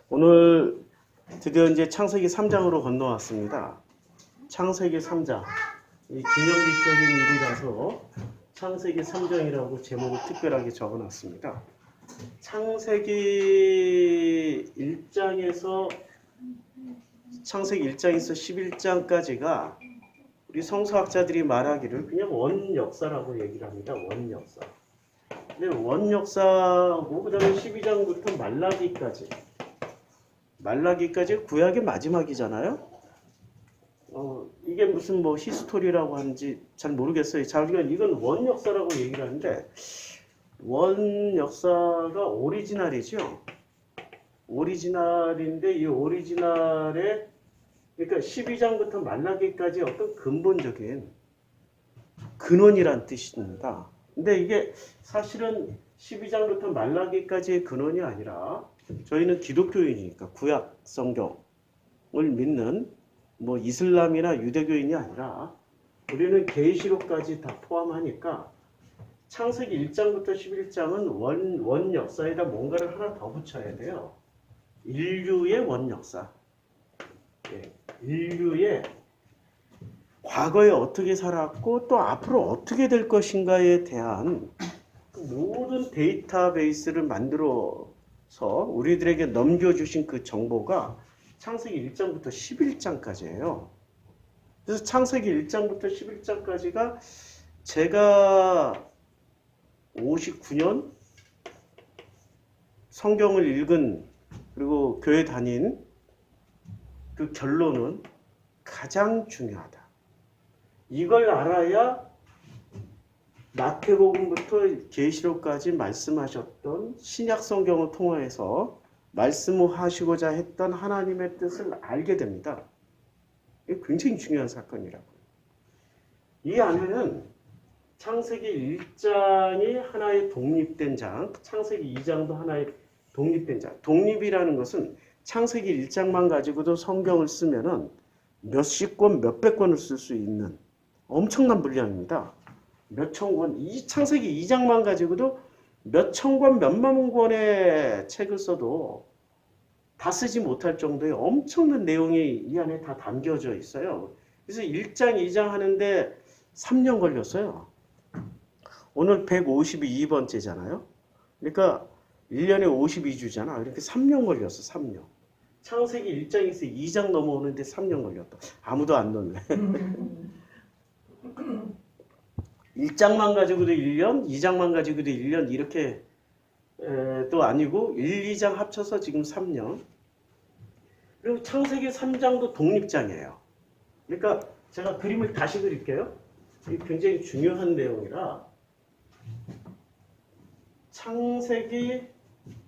오늘 드디어 이제 창세기 3장으로 건너왔습니다. 창세기 3장. 이 기념비적인 일이라서 창세기 3장이라고 제목을 특별하게 적어놨습니다. 창세기 1장에서 11장까지가 우리 성서학자들이 말하기를 그냥 원역사라고 얘기를 합니다. 원역사. 근데 원역사고 그 다음에 12장부터 말라기까지 구약의 마지막이잖아요. 이게 무슨 뭐 히스토리라고 하는지 잘 모르겠어요. 이건 원역사라고 얘기를 하는데 원역사가 오리지널이죠. 오리지널인데 이 오리지널에 그러니까 12장부터 말라기까지 어떤 근본적인 근원이란 뜻입니다. 근데 이게 사실은 12장부터 말라기까지의 근원이 아니라 저희는 기독교인이니까 구약 성경을 믿는 뭐 이슬람이나 유대교인이 아니라 우리는 계시록까지 다 포함하니까 창세기 1장부터 11장은 원 역사에다 뭔가를 하나 더 붙여야 돼요. 인류의 원 역사. 인류의 과거에 어떻게 살았고 또 앞으로 어떻게 될 것인가에 대한 모든 데이터베이스를 만들어서 우리들에게 넘겨주신 그 정보가 창세기 1장부터 11장까지예요. 그래서 창세기 1장부터 11장까지가 제가 59년 성경을 읽은 그리고 교회 다닌 그 결론은 가장 중요하다. 이걸 알아야 마태복음부터 계시록까지 말씀하셨던 신약 성경을 통해서 말씀하시고자 했던 하나님의 뜻을 알게 됩니다. 이게 굉장히 중요한 사건이라고요. 이 안에는 창세기 1장이 하나의 독립된 장, 창세기 2장도 하나의 독립된 장. 독립이라는 것은 창세기 1장만 가지고도 성경을 쓰면은 몇십 권, 몇백 권을 쓸 수 있는 엄청난 분량입니다. 몇천 권, 이 창세기 2장만 가지고도 몇천 권, 몇만 권의 책을 써도 다 쓰지 못할 정도의 엄청난 내용이 이 안에 다 담겨져 있어요. 그래서 1장, 2장 하는데 3년 걸렸어요. 오늘 152번째잖아요. 그러니까 1년에 52주잖아. 그러니까 3년 걸렸어, 3년. 창세기 1장에서 2장 넘어오는데 3년 걸렸다. 아무도 안 놀래. 1장만 가지고도 1년, 2장만 가지고도 1년 이렇게 또 아니고 1, 2장 합쳐서 지금 3년. 그리고 창세기 3장도 독립장이에요. 그러니까 제가 그림을 다시 그릴게요. 이게 굉장히 중요한 내용이라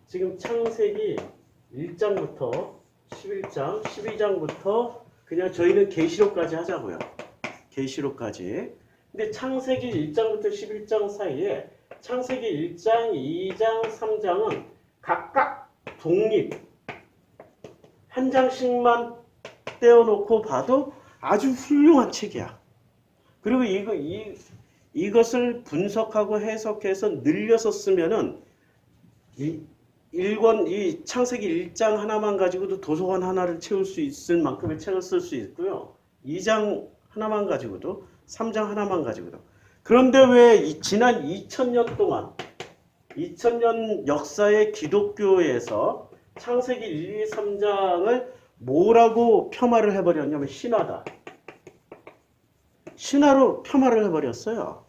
지금 창세기 1장부터 11장, 12장부터 그냥 저희는 계시록까지 하자고요. 계시록까지. 근데 창세기 1장부터 11장 사이에 창세기 1장, 2장, 3장은 각각 독립 한 장씩만 떼어놓고 봐도 아주 훌륭한 책이야. 그리고 이것을 분석하고 해석해서 늘려서 쓰면은 이 창세기 1장 하나만 가지고도 도서관 하나를 채울 수 있을 만큼의 책을 쓸 수 있고요. 2장 하나만 가지고도 3장 하나만 가지고도. 그런데 왜 지난 2000년 동안 2000년 역사의 기독교에서 창세기 1, 2, 3장을 뭐라고 폄하를 해버렸냐면 신화다. 신화로 폄하를 해버렸어요.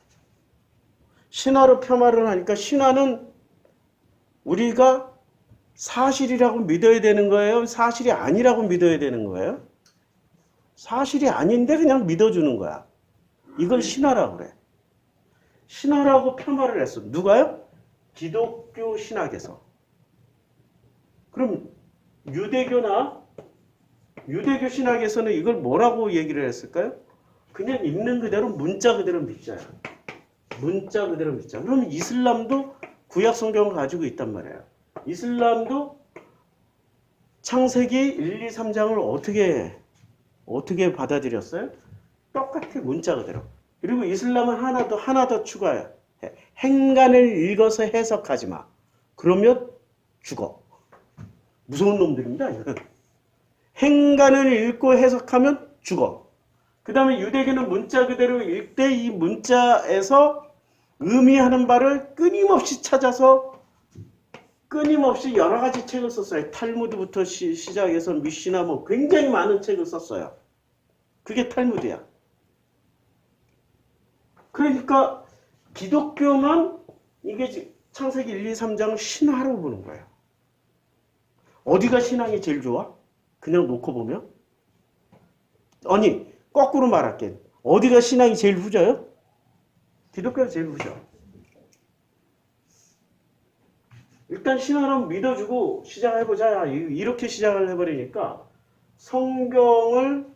신화로 폄하를 하니까 신화는 우리가 사실이라고 믿어야 되는 거예요? 사실이 아니라고 믿어야 되는 거예요? 사실이 아닌데 그냥 믿어주는 거야. 이걸 신화라고 그래. 신화라고 폄하를 했어. 누가요? 기독교 신학에서. 그럼 유대교 신학에서는 이걸 뭐라고 얘기를 했을까요? 그냥 읽는 그대로 문자 그대로 믿자요. 문자 그대로 믿자. 그럼 이슬람도 구약 성경을 가지고 있단 말이에요. 이슬람도 창세기 1, 2, 3장을 어떻게 받아들였어요? 똑같아, 문자 그대로. 그리고 이슬람은 하나 더 추가해. 행간을 읽어서 해석하지 마. 그러면 죽어. 무서운 놈들입니다. 행간을 읽고 해석하면 죽어. 그 다음에 유대계는 문자 그대로 읽되 이 문자에서 의미하는 바를 끊임없이 찾아서 끊임없이 여러 가지 책을 썼어요. 탈무드부터 시작해서 미시나 뭐 굉장히 많은 책을 썼어요. 그게 탈무드야. 그러니까 기독교만 이게 창세기 1, 2, 3장 신화로 보는 거예요. 어디가 신앙이 제일 좋아? 그냥 놓고 보면? 아니, 거꾸로 말할게. 어디가 신앙이 제일 후져요? 기독교가 제일 후져. 일단 신앙을 믿어주고 시작해보자. 이렇게 시작을 해버리니까 성경을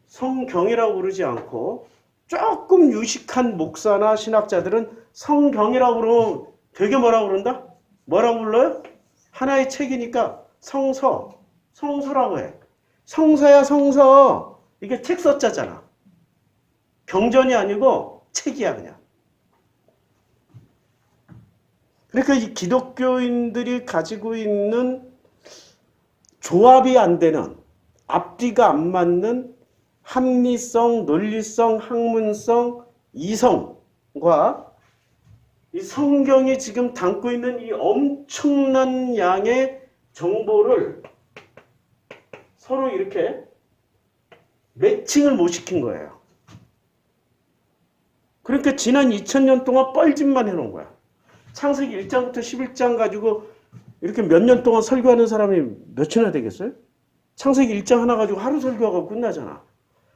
성경이라고 부르지 않고 조금 유식한 목사나 신학자들은 성경이라고 부르면 되게 뭐라고 부른다? 뭐라고 불러요? 하나의 책이니까 성서라고 해. 성서야 성서. 이게 책 서자잖아. 경전이 아니고 책이야 그냥. 그러니까 이 기독교인들이 가지고 있는 조합이 안 되는, 앞뒤가 안 맞는 합리성, 논리성, 학문성, 이성과 이 성경이 지금 담고 있는 이 엄청난 양의 정보를 서로 이렇게 매칭을 못 시킨 거예요. 그러니까 지난 2000년 동안 뻘짓만 해놓은 거야. 창세기 1장부터 11장 가지고 이렇게 몇 년 동안 설교하는 사람이 몇이나 되겠어요? 창세기 1장 하나 가지고 하루 설교하고 끝나잖아.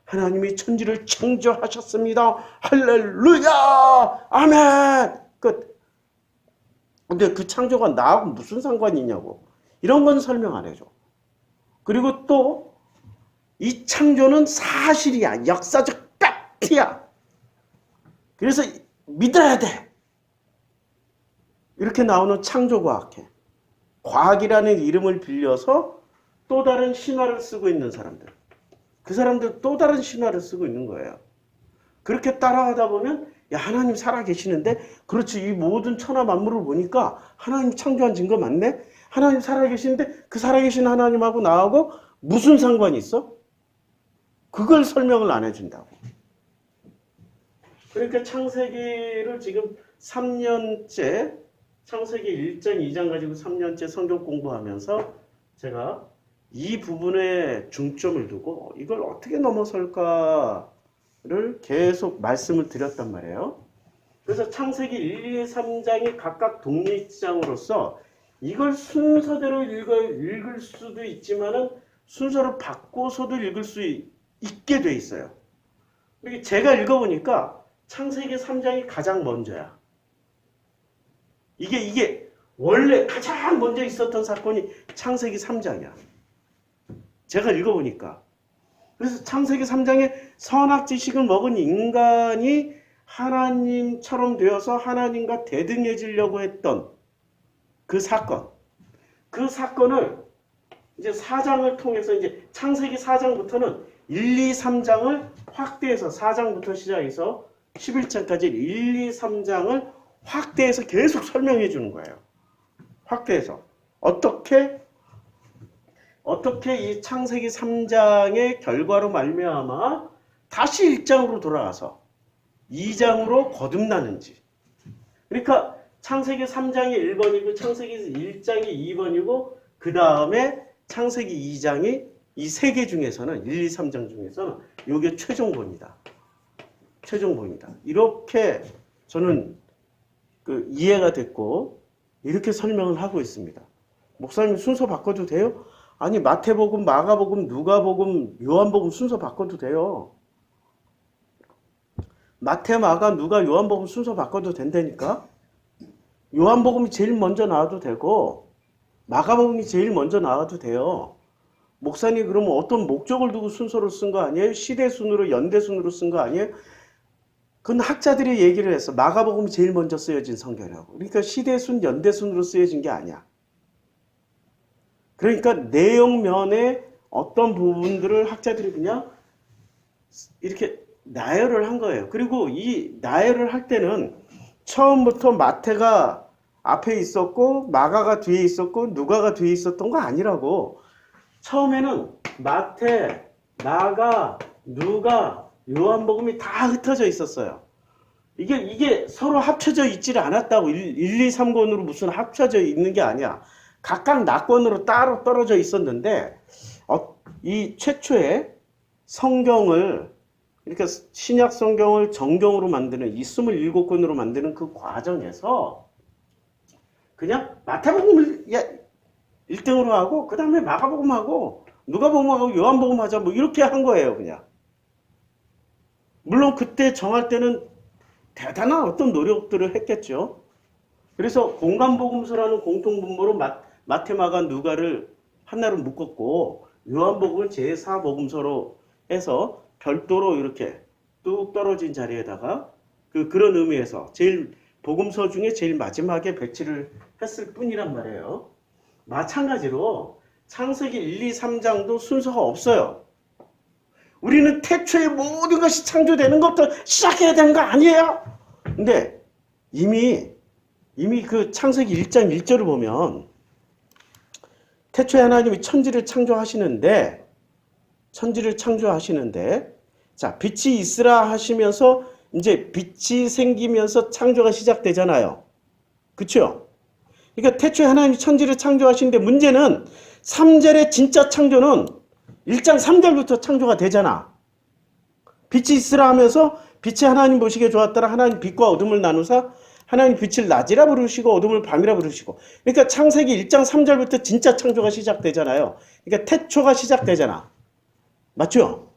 하나님이 천지를 창조하셨습니다. 할렐루야! 아멘! 끝. 근데 그 창조가 나하고 무슨 상관이 있냐고. 이런 건 설명 안 해줘. 그리고 또 이 창조는 사실이야. 역사적 팩트야. 그래서 믿어야 돼. 이렇게 나오는 창조과학회. 과학이라는 이름을 빌려서 또 다른 신화를 쓰고 있는 사람들. 그 사람들 또 다른 신화를 쓰고 있는 거예요. 그렇게 따라가다 보면 야 하나님 살아계시는데 그렇지 이 모든 천하 만물을 보니까 하나님 창조한 증거 맞네? 하나님 살아계시는데 그 살아계신 하나님하고 나하고 무슨 상관이 있어? 그걸 설명을 안 해준다고. 그러니까 창세기를 지금 3년째 창세기 1장, 2장 가지고 3년째 성경 공부하면서 제가 이 부분에 중점을 두고 이걸 어떻게 넘어설까를 계속 말씀을 드렸단 말이에요. 그래서 창세기 1, 2, 3장이 각각 독립장으로서 이걸 순서대로 읽을 수도 있지만은 순서를 바꿔서도 읽을 수 있게 돼 있어요. 제가 읽어보니까 창세기 3장이 가장 먼저야. 이게 원래 가장 먼저 있었던 사건이 창세기 3장이야. 제가 읽어보니까. 그래서 창세기 3장에 선악 지식을 먹은 인간이 하나님처럼 되어서 하나님과 대등해지려고 했던 그 사건. 그 사건을 이제 4장을 통해서 이제 창세기 4장부터는 1, 2, 3장을 확대해서 4장부터 시작해서 11장까지 1, 2, 3장을 확대해서 계속 설명해 주는 거예요. 확대해서. 어떻게 이 창세기 3장의 결과로 말미암아 다시 1장으로 돌아가서 2장으로 거듭나는지. 그러니까 창세기 3장이 1번이고 창세기 1장이 2번이고 그 다음에 창세기 2장이 이 세 개 중에서는 1, 2, 3장 중에서는 이게 최종본이다. 최종본이다. 이렇게 저는 이해가 됐고 이렇게 설명을 하고 있습니다. 목사님 순서 바꿔도 돼요? 아니 마태복음, 마가복음, 누가복음, 요한복음 순서 바꿔도 돼요. 마태, 마가, 누가, 요한복음 순서 바꿔도 된다니까. 요한복음이 제일 먼저 나와도 되고 마가복음이 제일 먼저 나와도 돼요. 목사님 그러면 어떤 목적을 두고 순서를 쓴 거 아니에요? 시대순으로 연대순으로 쓴 거 아니에요? 그건 학자들이 얘기를 했어. 마가복음이 제일 먼저 쓰여진 성경이라고. 그러니까 시대순, 연대순으로 쓰여진 게 아니야. 그러니까 내용면에 어떤 부분들을 학자들이 그냥 이렇게 나열을 한 거예요. 그리고 이 나열을 할 때는 처음부터 마태가 앞에 있었고 마가가 뒤에 있었고 누가가 뒤에 있었던 거 아니라고. 처음에는 마태, 마가, 누가, 요한복음이 다 흩어져 있었어요. 이게 서로 합쳐져 있지를 않았다고. 1, 2, 3권으로 무슨 합쳐져 있는 게 아니야. 각각 낙권으로 따로 떨어져 있었는데 이 최초의 성경을, 그러니까 신약 성경을 정경으로 만드는, 이 27권으로 만드는 그 과정에서 그냥 마태복음을 1등으로 하고 그 다음에 마가복음하고 누가복음하고 요한복음 하자 뭐 이렇게 한 거예요. 그냥. 물론 그때 정할 때는 대단한 어떤 노력들을 했겠죠. 그래서 공간복음서라는 공통분모로 마태, 마가, 누가를 하나로 묶었고 요한복음을 제4복음서로 해서 별도로 이렇게 뚝 떨어진 자리에다가 그런 의미에서 제일 복음서 중에 제일 마지막에 배치를 했을 뿐이란 말이에요. 마찬가지로 창세기 1, 2, 3장도 순서가 없어요. 우리는 태초에 모든 것이 창조되는 것부터 시작해야 되는 거 아니에요? 근데 이미 그 창세기 1장 1절을 보면 태초에 하나님이 천지를 창조하시는데 자, 빛이 있으라 하시면서 이제 빛이 생기면서 창조가 시작되잖아요. 그렇죠? 그러니까 태초에 하나님이 천지를 창조하시는데 문제는 3절의 진짜 창조는 1장 3절부터 창조가 되잖아. 빛이 있으라 하면서 빛이 하나님 보시기에 좋았더라. 하나님 빛과 어둠을 나누사 하나님 빛을 낮이라 부르시고 어둠을 밤이라 부르시고. 그러니까 창세기 1장 3절부터 진짜 창조가 시작되잖아요. 그러니까 태초가 시작되잖아. 맞죠?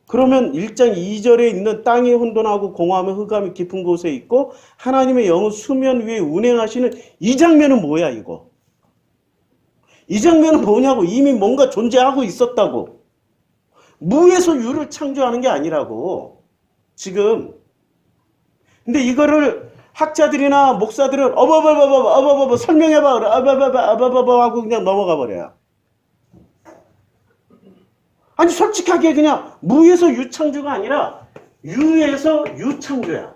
그러면 1장 2절에 있는 땅이 혼돈하고 공허하며 흑암이 깊은 곳에 있고 하나님의 영은 수면 위에 운행하시는 이 장면은 뭐야 이거? 이 장면은 뭐냐고. 이미 뭔가 존재하고 있었다고. 무에서 유를 창조하는 게 아니라고. 지금. 근데 이거를 학자들이나 목사들은 설명해봐 하고 그냥 넘어가 버려요. 아니 솔직하게 그냥 무에서 유창조가 아니라 유에서 유창조야.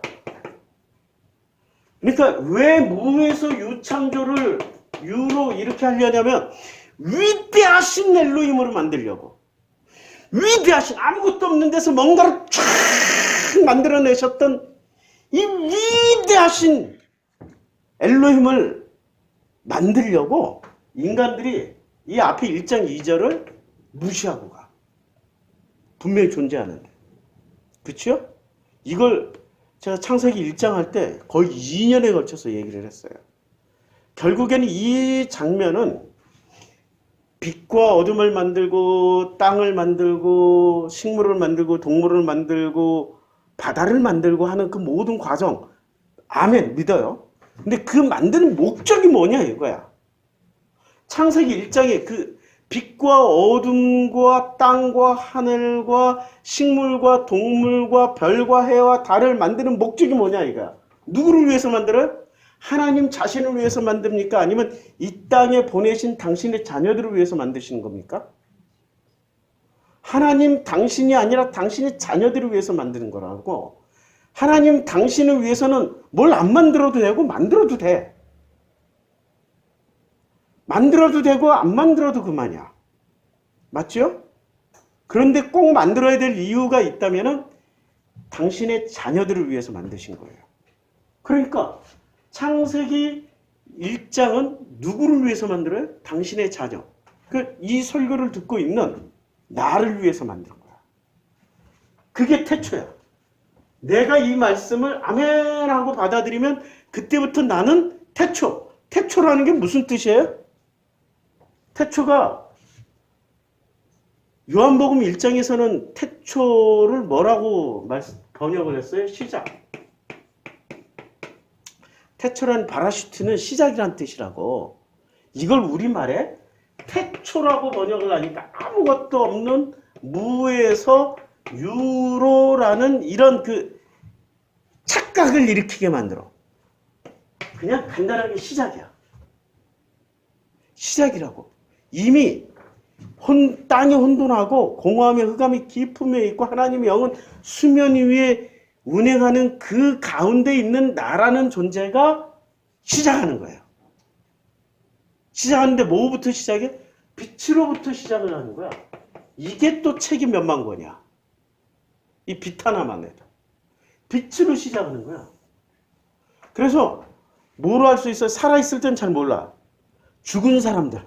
그러니까 왜 무에서 유창조를 유로 이렇게 하려냐면 위대하신 엘로힘으로 만들려고. 위대하신, 아무것도 없는 데서 뭔가를 쫙 만들어내셨던 이 위대하신 엘로힘을 만들려고 인간들이 이 앞에 1장 2절을 무시하고 가. 분명히 존재하는데. 그렇죠? 이걸 제가 창세기 1장 할 때 거의 2년에 걸쳐서 얘기를 했어요. 결국에는 이 장면은 빛과 어둠을 만들고 땅을 만들고 식물을 만들고 동물을 만들고 바다를 만들고 하는 그 모든 과정, 아멘, 믿어요. 근데 그 만드는 목적이 뭐냐 이거야. 창세기 1장에 그 빛과 어둠과 땅과 하늘과 식물과 동물과 별과 해와 달을 만드는 목적이 뭐냐 이거야. 누구를 위해서 만들어요? 하나님 자신을 위해서 만듭니까? 아니면 이 땅에 보내신 당신의 자녀들을 위해서 만드시는 겁니까? 하나님 당신이 아니라 당신의 자녀들을 위해서 만드는 거라고. 하나님 당신을 위해서는 뭘 안 만들어도 되고 만들어도 돼. 만들어도 되고 안 만들어도 그만이야. 맞죠? 그런데 꼭 만들어야 될 이유가 있다면 당신의 자녀들을 위해서 만드신 거예요. 그러니까 창세기 1장은 누구를 위해서 만들어요? 당신의 자녀. 이 설교를 듣고 있는 나를 위해서 만든 거야. 그게 태초야. 내가 이 말씀을 아멘 하고 받아들이면 그때부터 나는 태초. 태초라는 게 무슨 뜻이에요? 태초가 요한복음 1장에서는 태초를 뭐라고 번역을 했어요? 시작. 태초라는 바라슈트는 시작이란 뜻이라고. 이걸 우리말에 태초라고 번역을 하니까 아무것도 없는 무에서 유로라는 이런 그 착각을 일으키게 만들어. 그냥 간단하게 시작이야. 시작이라고. 이미 땅이 혼돈하고 공허하며 흑암이 깊음에 있고 하나님의 영은 수면 위에 운행하는 그 가운데 있는 나라는 존재가 시작하는 거예요. 시작하는데 뭐부터 시작해? 빛으로부터 시작을 하는 거야. 이게 또 책이 몇만 권이야. 이 빛 하나만 해도. 빛으로 시작하는 거야. 그래서 뭐로 할 수 있어요? 살아있을 땐 잘 몰라. 죽은 사람들,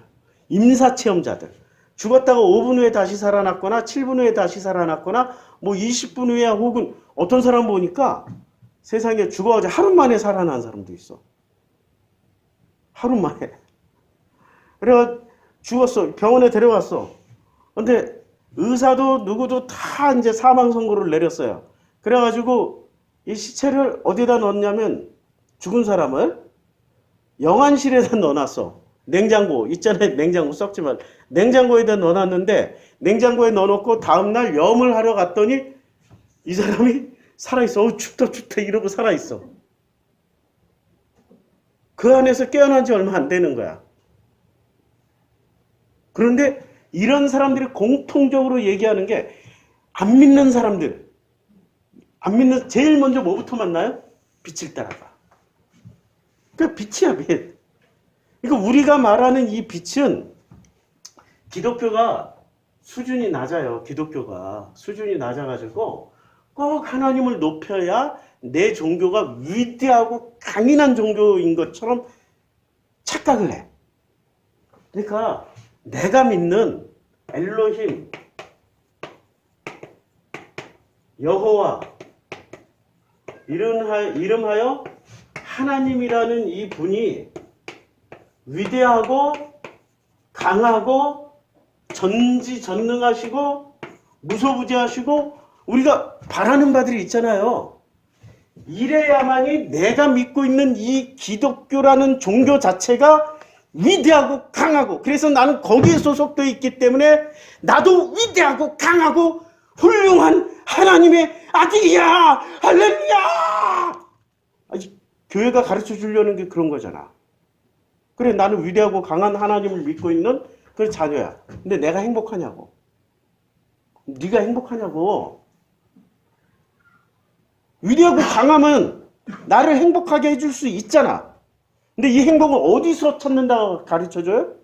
임사체험자들. 죽었다가 5분 후에 다시 살아났거나 7분 후에 다시 살아났거나 뭐 20분 후에 혹은 어떤 사람 보니까 세상에 죽어가지고 하루 만에 살아난 사람도 있어. 하루 만에. 그래가 죽었어. 병원에 데려갔어. 근데 의사도 누구도 다 이제 사망 선고를 내렸어요. 그래가지고 이 시체를 어디다 넣었냐면 죽은 사람을 영안실에다 넣어놨어. 냉장고 있잖아요. 냉장고 썩지만 냉장고에다 넣어놨는데 냉장고에 넣어놓고 다음날 염을 하러 갔더니 이 사람이 살아있어. 춥다 춥다 이러고 살아있어. 그 안에서 깨어난 지 얼마 안 되는 거야. 그런데 이런 사람들이 공통적으로 얘기하는 게 안 믿는 사람들. 안 믿는 제일 먼저 뭐부터 만나요? 빛을 따라가. 그러니까 빛이야 빛. 그러니까 우리가 말하는 이 빛은 기독교가 수준이 낮아요. 기독교가 수준이 낮아가지고 꼭 하나님을 높여야 내 종교가 위대하고 강인한 종교인 것처럼 착각을 해. 그러니까 내가 믿는 엘로힘, 여호와, 이름하여 하나님이라는 이 분이 위대하고 강하고 전지전능하시고 무소부지하시고 우리가 바라는 바들이 있잖아요. 이래야만이 내가 믿고 있는 이 기독교라는 종교 자체가 위대하고 강하고 그래서 나는 거기에 소속되어 있기 때문에 나도 위대하고 강하고 훌륭한 하나님의 아들이야. 할렐루야. 아니, 교회가 가르쳐 주려는 게 그런 거잖아. 그래 나는 위대하고 강한 하나님을 믿고 있는 그 자녀야. 근데 내가 행복하냐고. 네가 행복하냐고. 위대하고 강하면 나를 행복하게 해줄 수 있잖아. 근데 이 행복은 어디서 찾는다고 가르쳐줘요?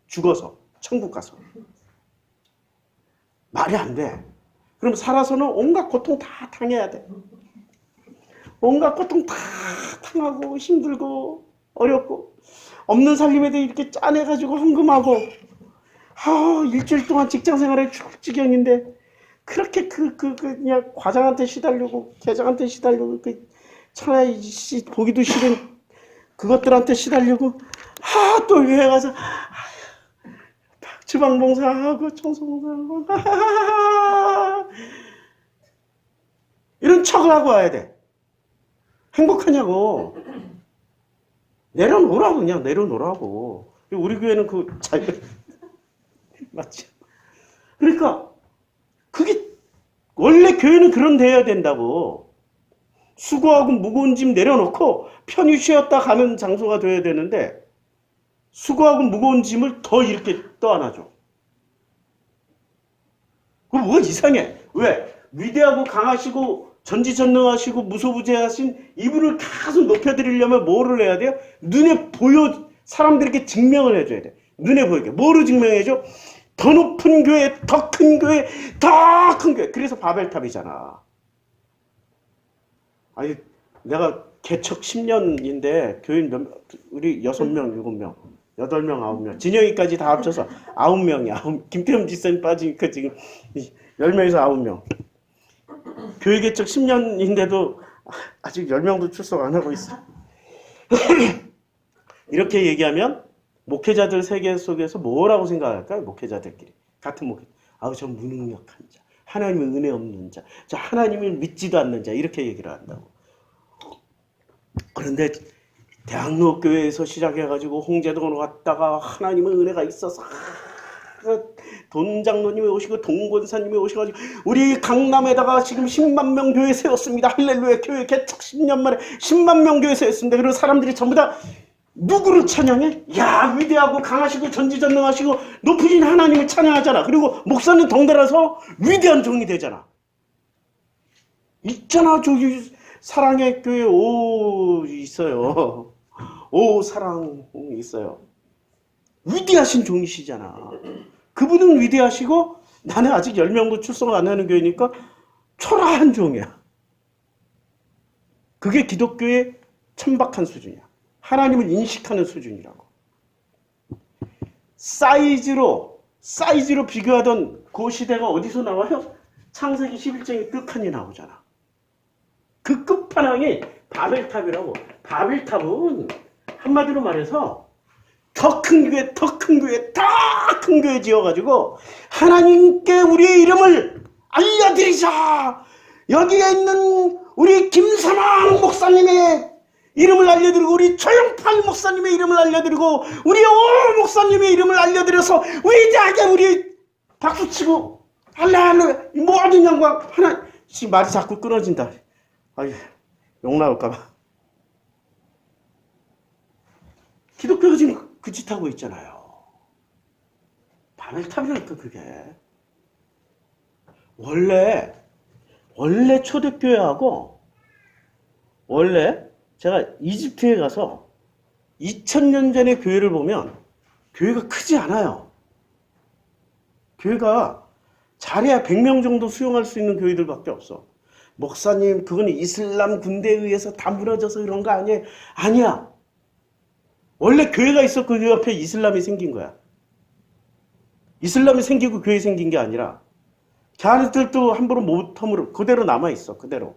죽어서 천국 가서. 말이 안 돼. 그럼 살아서는 온갖 고통 다 당해야 돼. 온갖 고통 다 당하고 힘들고 어렵고 없는 살림에도 이렇게 짜내가지고 헌금하고 일주일 동안 직장생활에 죽을 지경인데 그렇게 그냥 과장한테 시달리고 계장한테 시달리고 차라리 보기도 싫은 그것들한테 시달리고 또 교회 가서 주방봉사하고 청소봉사하고 이런 척을 하고 와야 돼. 행복하냐고. 내려놓으라고 그냥 내려놓으라고. 우리 교회는 그 자유 맞지? 그러니까 그게 원래 교회는 그런 데야 된다고. 수고하고 무거운 짐 내려놓고 편히 쉬었다 가는 장소가 돼야 되는데 수고하고 무거운 짐을 더 이렇게 떠안아줘. 그럼 뭐가 이상해? 왜? 위대하고 강하시고 전지전능하시고 무소부재하신 이분을 계속 높여드리려면 뭐를 해야 돼요? 눈에 보여 사람들에게 증명을 해줘야 돼. 눈에 보이게. 뭐로 증명해줘? 더 높은 교회, 더 큰 교회, 더 큰 교회. 그래서 바벨탑이잖아. 아니 내가 개척 10년인데 교인 우리 6명, 7명, 8명, 9명. 진영이까지 다 합쳐서 9명이야. 김태형 지사님 빠지니까 지금 10명에서 9명. 교회 개척 10년인데도 아직 10명도 출석 안 하고 있어. 이렇게 얘기하면 목회자들 세계 속에서 뭐라고 생각할까요? 목회자들끼리. 같은 목회. 저 무능력한 자. 하나님의 은혜 없는 자. 저 하나님을 믿지도 않는 자. 이렇게 얘기를 한다고. 그런데 대학로교회에서 시작해가지고 홍제동으로 갔다가 하나님의 은혜가 있어서 돈장로님이 오시고 동권사님이 오셔가지고 우리 강남에다가 지금 10만 명 교회 세웠습니다. 할렐루야. 교회 개척 10년 만에 10만 명 교회 세웠습니다. 그리고 사람들이 전부 다 누구를 찬양해? 야, 위대하고 강하시고 전지전능하시고 높으신 하나님을 찬양하잖아. 그리고 목사님 덩달아서 위대한 종이 되잖아. 있잖아. 저기 사랑의 교회 있어요. 오사랑이 있어요. 위대하신 종이시잖아. 그분은 위대하시고 나는 아직 10명도 출석 안 하는 교회니까 초라한 종이야. 그게 기독교의 천박한 수준이야. 하나님을 인식하는 수준이라고. 사이즈로 비교하던 그 시대가 어디서 나와요? 창세기 11장에 떡하니 나오잖아. 그 끝판왕이 바벨탑이라고. 바벨탑은 한마디로 말해서 더 큰 교회 지어가지고 하나님께 우리의 이름을 알려드리자. 여기에 있는 우리 김사망 목사님의 이름을 알려드리고 우리 조용팔 목사님의 이름을 알려드리고 우리 오 목사님의 이름을 알려드려서 위대하게 우리 박수치고 할렐루야 모든 영광 하나. 지금 말이 자꾸 끊어진다. 아유, 욕 나올까봐. 기독교가 지금 그 짓 하고 있잖아요. 바벨탑이라니까 그게. 원래 초대교회하고 원래 제가 이집트에 가서 2000년 전의 교회를 보면 교회가 크지 않아요. 교회가 잘해야 100명 정도 수용할 수 있는 교회들밖에 없어. 목사님 그건 이슬람 군대에 의해서 다 무너져서 그런 거 아니에요? 아니야. 원래 교회가 있었고 그 옆에 이슬람이 생긴 거야. 이슬람이 생기고 교회 생긴 게 아니라 걔네들도 함부로 못함으로 그대로 남아있어. 그대로.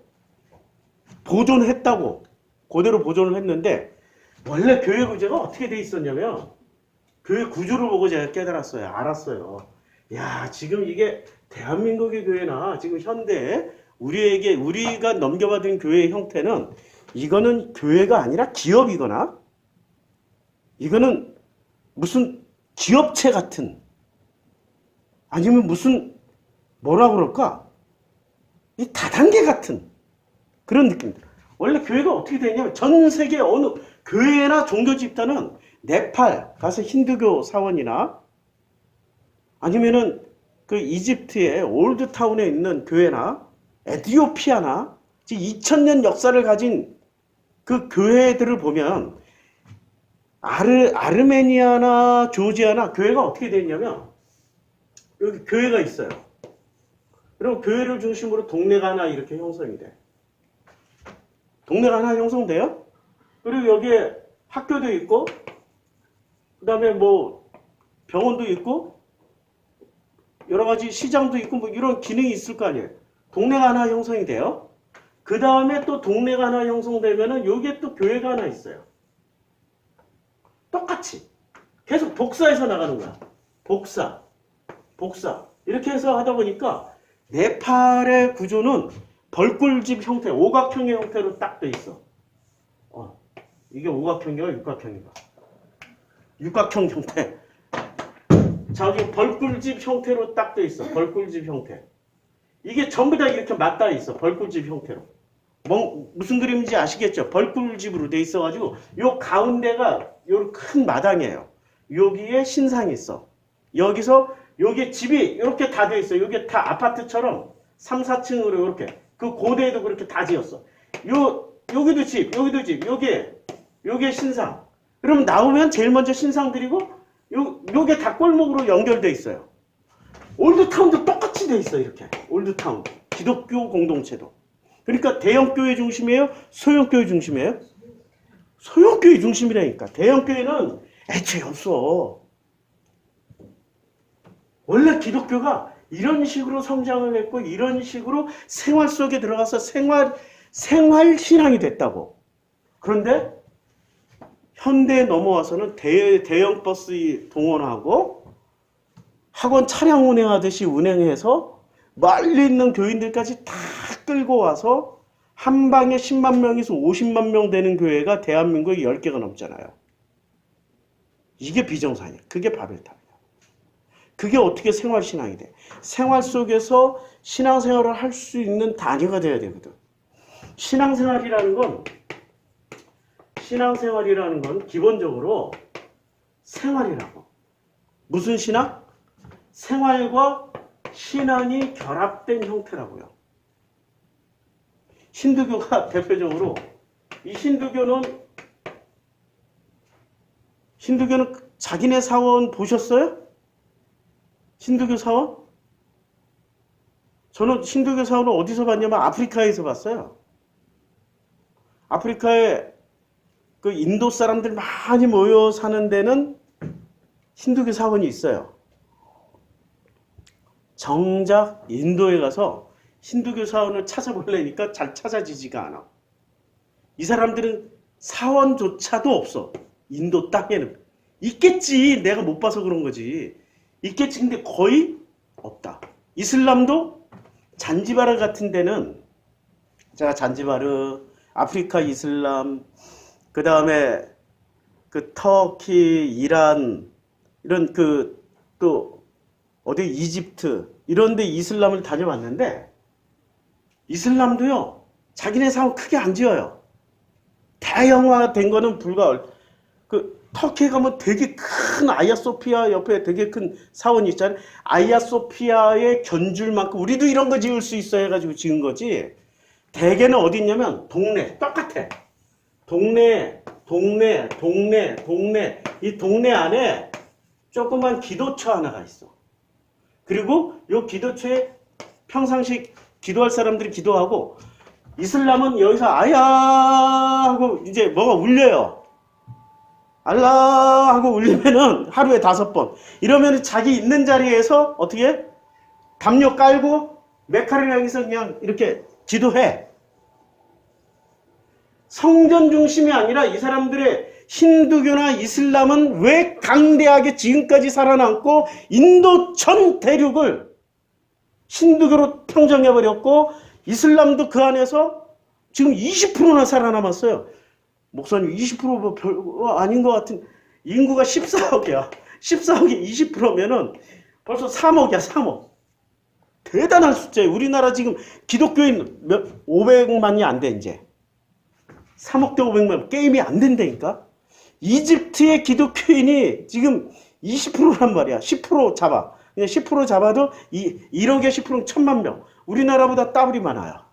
보존했다고. 그대로 보존을 했는데 원래 교회 구조가 어떻게 돼 있었냐면 교회 구조를 보고 제가 깨달았어요. 알았어요. 야, 지금 이게 대한민국의 교회나 지금 현대에 우리가 넘겨받은 교회의 형태는 이거는 교회가 아니라 기업이거나 이거는 무슨 기업체 같은 아니면 무슨 뭐라 그럴까? 이 다단계 같은 그런 느낌들. 원래 교회가 어떻게 되냐면 전 세계 어느 교회나 종교 집단은 네팔 가서 힌두교 사원이나 아니면은 그 이집트의 올드타운에 있는 교회나 에티오피아나 2000년 역사를 가진 그 교회들을 보면 아르메니아나 조지아나 교회가 어떻게 되냐면 여기 교회가 있어요. 그리고 교회를 중심으로 동네가 하나 이렇게 형성이 돼. 동네가 하나 형성돼요. 그리고 여기에 학교도 있고 그 다음에 뭐 병원도 있고 여러 가지 시장도 있고 뭐 이런 기능이 있을 거 아니에요. 동네가 하나 형성이 돼요. 그 다음에 또 동네가 하나 형성되면은 여기에 또 교회가 하나 있어요. 똑같이 계속 복사해서 나가는 거야. 복사 이렇게 해서 하다 보니까 네팔의 구조는 벌꿀집 형태, 오각형의 형태로 딱 돼 있어. 이게 오각형인가 육각형인가? 육각형 형태. 저기 벌꿀집 형태로 딱 돼 있어. 벌꿀집 형태. 이게 전부 다 이렇게 맞닿아 있어. 벌꿀집 형태로. 무슨 그림인지 아시겠죠? 벌꿀집으로 돼 있어가지고 요 가운데가 요 큰 마당이에요. 여기에 신상이 있어. 여기서 여기 집이 이렇게 다 돼 있어. 여기 다 아파트처럼 3, 4층으로 이렇게. 그 고대에도 그렇게 다 지었어. 여기도 집, 여기에 신상. 그럼 나오면 제일 먼저 신상 드리고 요게 다 골목으로 연결돼 있어요. 올드타운도 똑같이 돼 있어. 이렇게. 올드타운. 기독교 공동체도. 그러니까 대형교회 중심이에요? 소형교회 중심이에요? 소형교회 중심이라니까. 대형교회는 애초에 없어. 원래 기독교가 이런 식으로 성장을 했고 이런 식으로 생활 속에 들어가서 생활 신앙이 됐다고. 그런데 현대에 넘어와서는 대형 버스 동원하고 학원 차량 운행하듯이 운행해서 멀리 있는 교인들까지 다 끌고 와서 한 방에 10만 명에서 50만 명 되는 교회가 대한민국에 10개가 넘잖아요. 이게 비정상이야. 그게 바벨탑이야. 그게 어떻게 생활신앙이 돼? 생활 속에서 신앙생활을 할 수 있는 단위가 돼야 되거든. 신앙생활이라는 건 기본적으로 생활이라고. 무슨 신앙? 생활과 신앙이 결합된 형태라고요. 힌두교가 대표적으로 이 힌두교는 힌두교는 자기네 사원 보셨어요? 힌두교 사원? 저는 힌두교 사원을 어디서 봤냐면 아프리카에서 봤어요. 아프리카에 그 인도 사람들 많이 모여 사는 데는 힌두교 사원이 있어요. 정작 인도에 가서 힌두교 사원을 찾아보려니까 잘 찾아지지가 않아. 이 사람들은 사원조차도 없어. 인도 땅에는. 있겠지. 내가 못 봐서 그런 거지. 있겠지. 근데 거의 없다. 이슬람도 잔지바르 같은 데는, 제가 잔지바르, 아프리카 이슬람, 그 다음에 그 터키, 이란, 이런 또 어디 이집트 이런 데 이슬람을 다녀왔는데, 이슬람도요 자기네 사원 크게 안 지어요. 대형화된 거는 불가. 그 터키에 가면 되게 큰 아야소피아 옆에 되게 큰 사원이 있잖아요. 아야소피아의 견줄만큼 우리도 이런 거 지을 수 있어 해가지고 지은 거지. 대개는 어디 있냐면 동네 똑같아. 동네 이 동네 안에 조그만 기도처 하나가 있어. 그리고 이 기도처에 평상시 기도할 사람들이 기도하고, 이슬람은 여기서 아야 하고 이제 뭐가 울려요. 알라 하고 울리면은 하루에 5번. 이러면 자기 있는 자리에서 어떻게 해? 담요 깔고 메카를 향해서 그냥 이렇게 기도해. 성전 중심이 아니라 이 사람들의 힌두교나 이슬람은 왜 강대하게 지금까지 살아남고 인도 전 대륙을 힌두교로 평정해버렸고, 이슬람도 그 안에서 지금 20%나 살아남았어요. 목사님 20%뭐 별거 아닌 것 같은, 인구가 14억이야. 14억이 20%면은 벌써 3억이야, 3억. 대단한 숫자예요. 우리나라 지금 기독교인 500만이 안 돼, 이제. 3억 대 500만. 게임이 안 된다니까? 이집트의 기독교인이 지금 20%란 말이야. 10% 잡아. 그냥 10% 잡아도 1억에 10%는 1000만 명. 우리나라보다 더블이 많아요.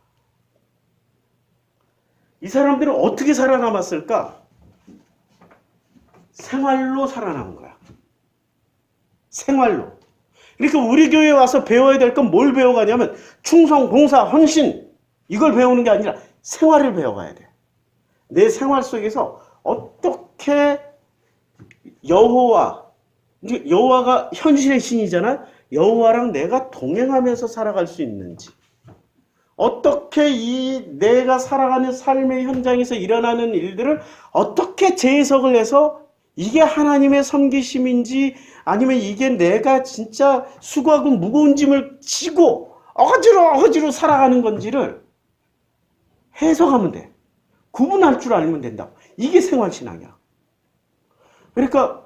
이 사람들은 어떻게 살아남았을까? 생활로 살아남은 거야. 생활로. 그러니까 우리 교회에 와서 배워야 될 건 뭘 배워가냐면 충성, 봉사, 헌신, 이걸 배우는 게 아니라 생활을 배워가야 돼. 내 생활 속에서 어떻게 여호와가 현실의 신이잖아. 여호와랑 내가 동행하면서 살아갈 수 있는지, 어떻게 내가 살아가는 삶의 현장에서 일어나는 일들을 어떻게 재해석을 해서 이게 하나님의 섬기심인지, 아니면 이게 내가 진짜 수고하고 무거운 짐을 지고 어거지로 살아가는 건지를 해석하면 돼. 구분할 줄 알면 된다. 이게 생활신앙이야. 그러니까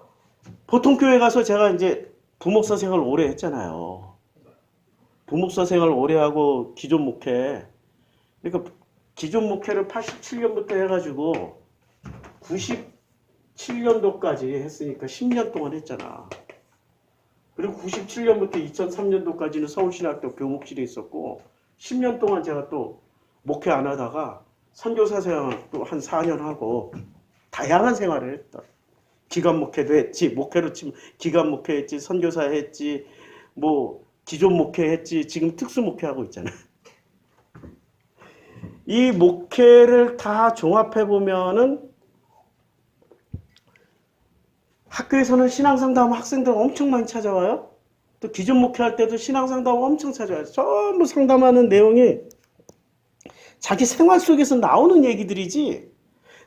보통 교회 가서 제가 이제 부목사 생활 오래 했잖아요. 부목사 생활 오래 하고 기존 목회. 그러니까 기존 목회를 87년부터 해가지고 97년도까지 했으니까 10년 동안 했잖아. 그리고 97년부터 2003년도까지는 서울신학교 교목실에 있었고, 10년 동안 제가 또 목회 안 하다가 선교사 생활 또 한 4년 하고 다양한 생활을 했다. 기간 목회도 했지, 목회로 치면 기간 목회 했지, 선교사 했지, 뭐 기존 목회 했지, 지금 특수 목회하고 있잖아. 이 목회를 다 종합해 보면은 학교에서는 신앙상담 학생들 엄청 많이 찾아와요. 또 기존 목회할 때도 신앙상담 엄청 찾아와요. 전부 상담하는 내용이 자기 생활 속에서 나오는 얘기들이지,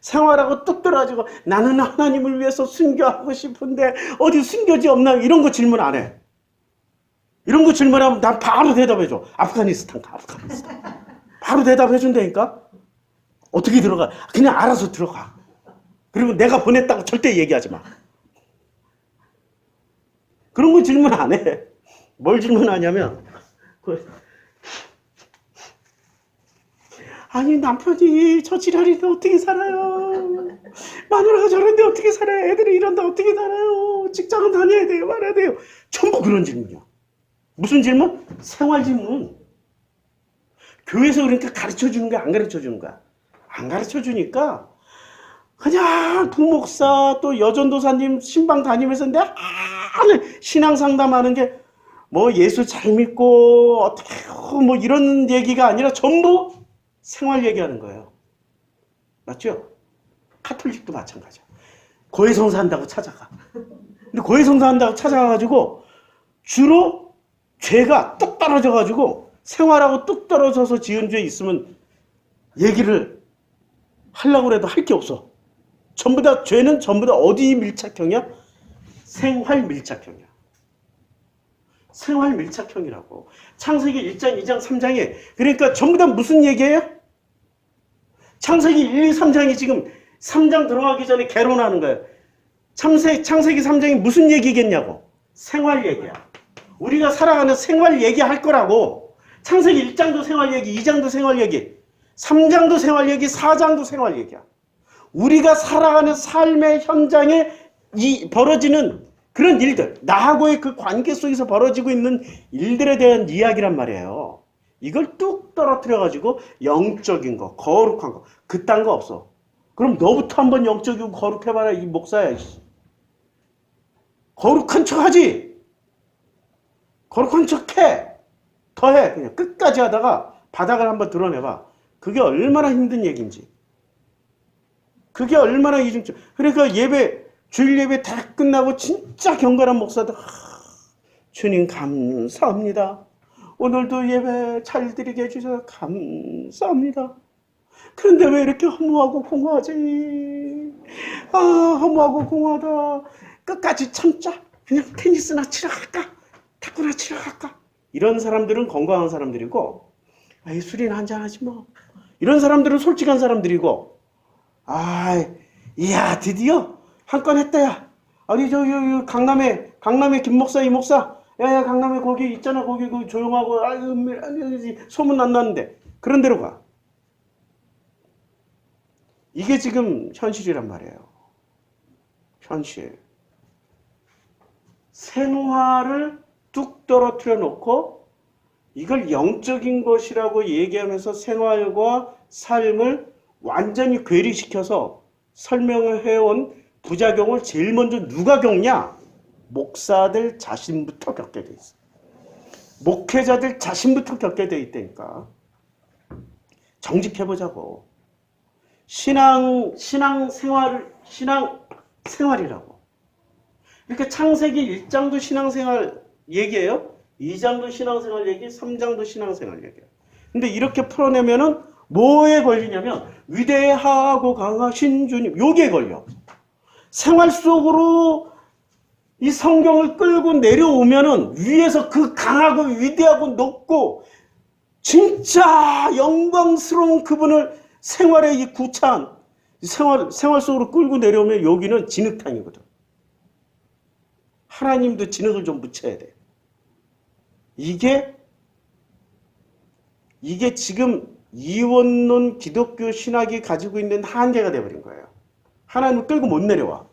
생활하고 뚝 떨어지고 나는 하나님을 위해서 순교하고 싶은데 어디 순교지 없나, 이런 거 질문 안 해. 이런 거 질문하면 난 바로 대답해줘. 아프가니스탄 가, 아프가니스탄. 바로 대답해준다니까. 어떻게 들어가? 그냥 알아서 들어가. 그리고 내가 보냈다고 절대 얘기하지 마. 그런 거 질문 안 해. 뭘 질문하냐면, 아니 남편이 저 지랄인데 어떻게 살아요? 마누라가 저런데 어떻게 살아요? 애들이 이런데 어떻게 살아요? 직장은 다녀야 돼요? 말아야 돼요? 전부 그런 질문이야. 무슨 질문? 생활 질문. 교회에서 그러니까 가르쳐주는 거야, 안 가르쳐주는 거야? 안 가르쳐주니까 그냥 부목사 또 여전도사님 신방 다니면서 내가 신앙 상담하는 게 뭐 예수 잘 믿고 어떻게 뭐 이런 얘기가 아니라 전부 생활 얘기하는 거예요. 맞죠? 카톨릭도 마찬가지야. 고해성사 한다고 찾아가. 근데 고해성사 한다고 찾아가가지고 주로 죄가 뚝 떨어져가지고 생활하고 뚝 떨어져서 지은 죄 있으면 얘기를 하려고 해도 할 게 없어. 전부 다 죄는 전부 다 어디 밀착형이야? 생활 밀착형이야. 생활 밀착형이라고. 창세기 1장, 2장, 3장에 그러니까 전부 다 무슨 얘기예요? 창세기 1, 2, 3장이 지금 3장 들어가기 전에 개론하는 거예요. 창세기 3장이 무슨 얘기겠냐고. 생활 얘기야. 우리가 살아가는 생활 얘기할 거라고. 창세기 1장도 생활 얘기, 2장도 생활 얘기, 3장도 생활 얘기, 4장도 생활 얘기야. 우리가 살아가는 삶의 현장에 벌어지는 그런 일들, 나하고의 그 관계 속에서 벌어지고 있는 일들에 대한 이야기란 말이에요. 이걸 뚝 떨어뜨려가지고 영적인 거, 거룩한 거, 그딴 거 없어. 그럼 너부터 한번 영적이고 거룩해봐라, 이 목사야. 거룩한 척 하지. 거룩한 척 해. 더 해. 그냥 끝까지 하다가 바닥을 한번 드러내봐. 그게 얼마나 힘든 얘기인지. 그게 얼마나 이중적. 그러니까 주일 예배 다 끝나고 진짜 경건한 목사들, 주님 감사합니다. 오늘도 예배 잘 드리게 해주셔서 감사합니다. 그런데 왜 이렇게 허무하고 공허하지? 허무하고 공허하다. 끝까지 참자. 그냥 테니스나 치러 갈까? 탁구나 치러 갈까? 이런 사람들은 건강한 사람들이고, 술이나 한잔하지 뭐. 이런 사람들은 솔직한 사람들이고, 이야, 드디어 한 건 했다, 야. 아니, 강남에 김 목사, 이 목사. 야, 강남에 거기 있잖아. 거기 그 조용하고, 소문 안 나는데. 그런 데로 가. 이게 지금 현실이란 말이에요. 현실. 생활을 뚝 떨어뜨려 놓고, 이걸 영적인 것이라고 얘기하면서 생활과 삶을 완전히 괴리시켜서 설명을 해온 부작용을 제일 먼저 누가 겪냐? 목사들 자신부터 겪게 돼 있어. 목회자들 자신부터 겪게 돼 있다니까. 정직해보자고. 신앙 생활이라고. 그러니까 창세기 1장도 신앙생활 얘기예요. 2장도 신앙생활 얘기, 3장도 신앙생활 얘기예요. 근데 이렇게 풀어내면은 뭐에 걸리냐면 위대하고 강하신 주님, 요게 걸려. 생활 속으로 이 성경을 끌고 내려오면은 위에서 그 강하고 위대하고 높고 진짜 영광스러운 그분을 생활의 이 구차한 생활 속으로 끌고 내려오면 여기는 진흙탕이거든. 하나님도 진흙을 좀 묻혀야 돼. 이게 지금 이원론 기독교 신학이 가지고 있는 한계가 되어버린 거예요. 하나님을 끌고 못 내려와.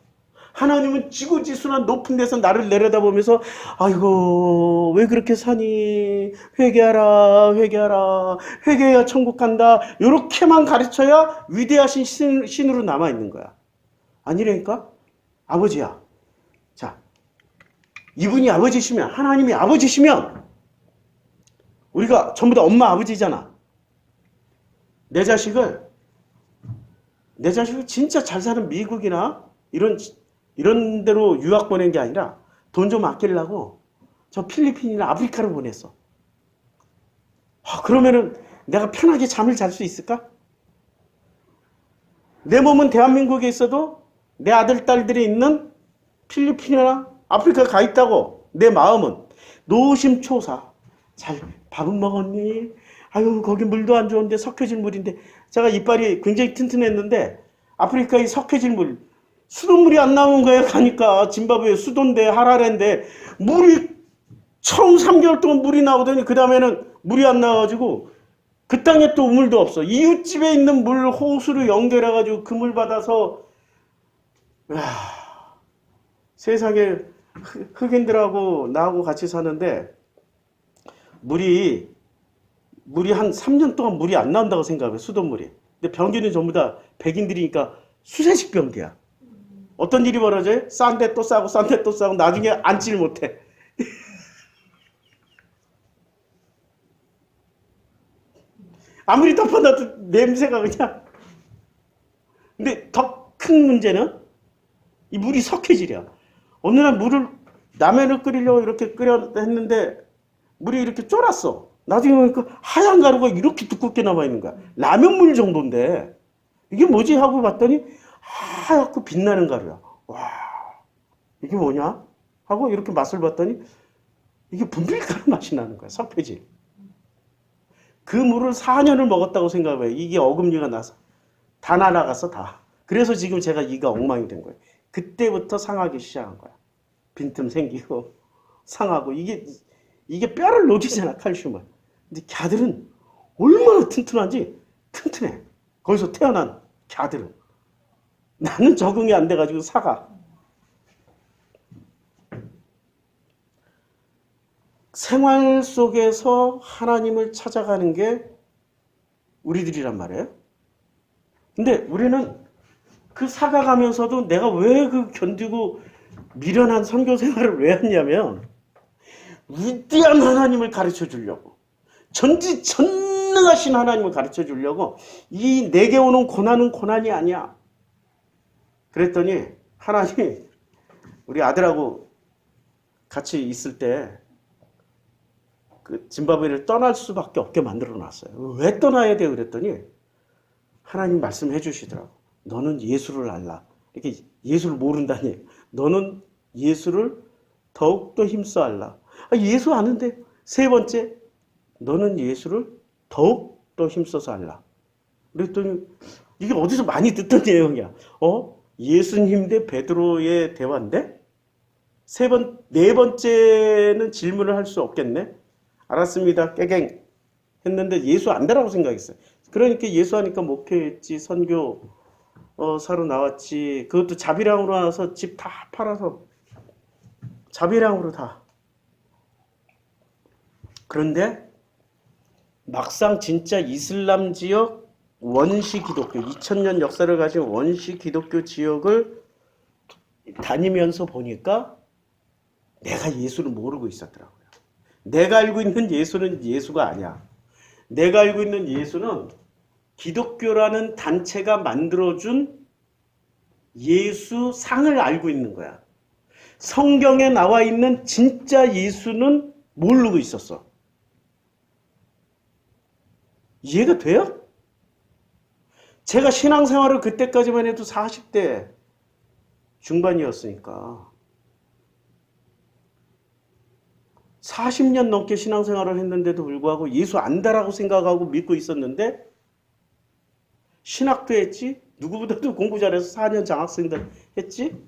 하나님은 지고지순한 높은 데서 나를 내려다보면서 아이고 왜 그렇게 사니? 회개하라. 회개해야 천국 간다. 이렇게만 가르쳐야 위대하신 신으로 남아있는 거야. 아니라니까? 아버지야. 자, 이분이 아버지시면, 하나님이 아버지시면 우리가 전부 다 엄마 아버지잖아. 내 자식을 진짜 잘 사는 미국이나 이런 데로 유학 보낸 게 아니라 돈 좀 아끼려고 저 필리핀이나 아프리카로 보냈어. 그러면은 내가 편하게 잠을 잘 수 있을까? 내 몸은 대한민국에 있어도 내 아들, 딸들이 있는 필리핀이나 아프리카 가 있다고 내 마음은 노심초사. 잘 밥은 먹었니? 아유 거기 물도 안 좋은데 석회질 물인데 제가 이빨이 굉장히 튼튼했는데 아프리카의 석회질 물 수돗물이 안 나오는 거예요. 가니까 짐바브웨 수도인데 하라레인데 물이 처음 3개월 동안 물이 나오더니 그 다음에는 물이 안 나와가지고 그 땅에 또 우물도 없어. 이웃집에 있는 물 호수로 연결해가지고 그 물 받아서 세상에 흑인들하고 나하고 같이 사는데 물이 한 3년 동안 물이 안 나온다고 생각해. 수돗물이. 근데 변기는 전부 다 백인들이니까 수세식 병기야. 어떤 일이 벌어져요? 싼데 또 싸고 싼데 또 싸고 나중에 앉지를 못해. 아무리 덮어놔도 냄새가 그냥. 근데 더 큰 문제는 이 물이 석회질이야. 어느 날 라면을 끓이려고 이렇게 했는데 물이 이렇게 쫄았어. 나중에 보니까 하얀 가루가 이렇게 두껍게 남아있는 거야. 라면물 정도인데 이게 뭐지 하고 봤더니 하얗고 빛나는 가루야. 와, 이게 뭐냐 하고 이렇게 맛을 봤더니 이게 분필가루 맛이 나는 거야. 석회질. 그 물을 4년을 먹었다고 생각해봐요. 이게 어금니가 나서 다 날아갔어, 다. 그래서 지금 제가 이가 엉망이 된 거예요. 그때부터 상하기 시작한 거야. 빈틈 생기고 상하고 이게 뼈를 녹이잖아, 칼슘을. 근데 갸들은 얼마나 튼튼한지 튼튼해. 거기서 태어난 갸들은. 나는 적응이 안 돼가지고 사가. 생활 속에서 하나님을 찾아가는 게 우리들이란 말이에요. 근데 우리는 그 사가가면서도 내가 왜 그 견디고 미련한 선교 생활을 왜 했냐면 위대한 하나님을 가르쳐 주려고, 전지전능하신 하나님을 가르쳐 주려고. 이 내게 오는 고난은 고난이 아니야. 그랬더니 하나님이 우리 아들하고 같이 있을 때 그 짐바브웨를 떠날 수밖에 없게 만들어 놨어요. 왜 떠나야 돼? 그랬더니 하나님 말씀해 주시더라고. 너는 예수를 알라. 이렇게 예수를 모른다니. 너는 예수를 더욱더 힘써 알라. 예수 아는데. 세 번째, 너는 예수를 더욱더 힘써서 알라. 그랬더니 이게 어디서 많이 듣던 내용이야. 예수님 대 베드로의 대화인데? 네 번째는 질문을 할 수 없겠네? 알았습니다. 깨갱. 했는데 예수 안다라고 생각했어요. 그러니까 예수 하니까 목회했지, 선교 사로 나왔지. 그것도 자비량으로 나와서 집 다 팔아서 자비량으로 다. 그런데 막상 진짜 이슬람 지역 원시 기독교, 2000년 역사를 가진 원시 기독교 지역을 다니면서 보니까 내가 예수를 모르고 있었더라고요. 내가 알고 있는 예수는 예수가 아니야. 내가 알고 있는 예수는 기독교라는 단체가 만들어준 예수 상을 알고 있는 거야. 성경에 나와 있는 진짜 예수는 모르고 있었어. 이해가 돼요? 제가 신앙생활을 그때까지만 해도 40대 중반이었으니까 40년 넘게 신앙생활을 했는데도 불구하고 예수 안다라고 생각하고 믿고 있었는데, 신학도 했지, 누구보다도 공부 잘해서 4년 장학생들 했지,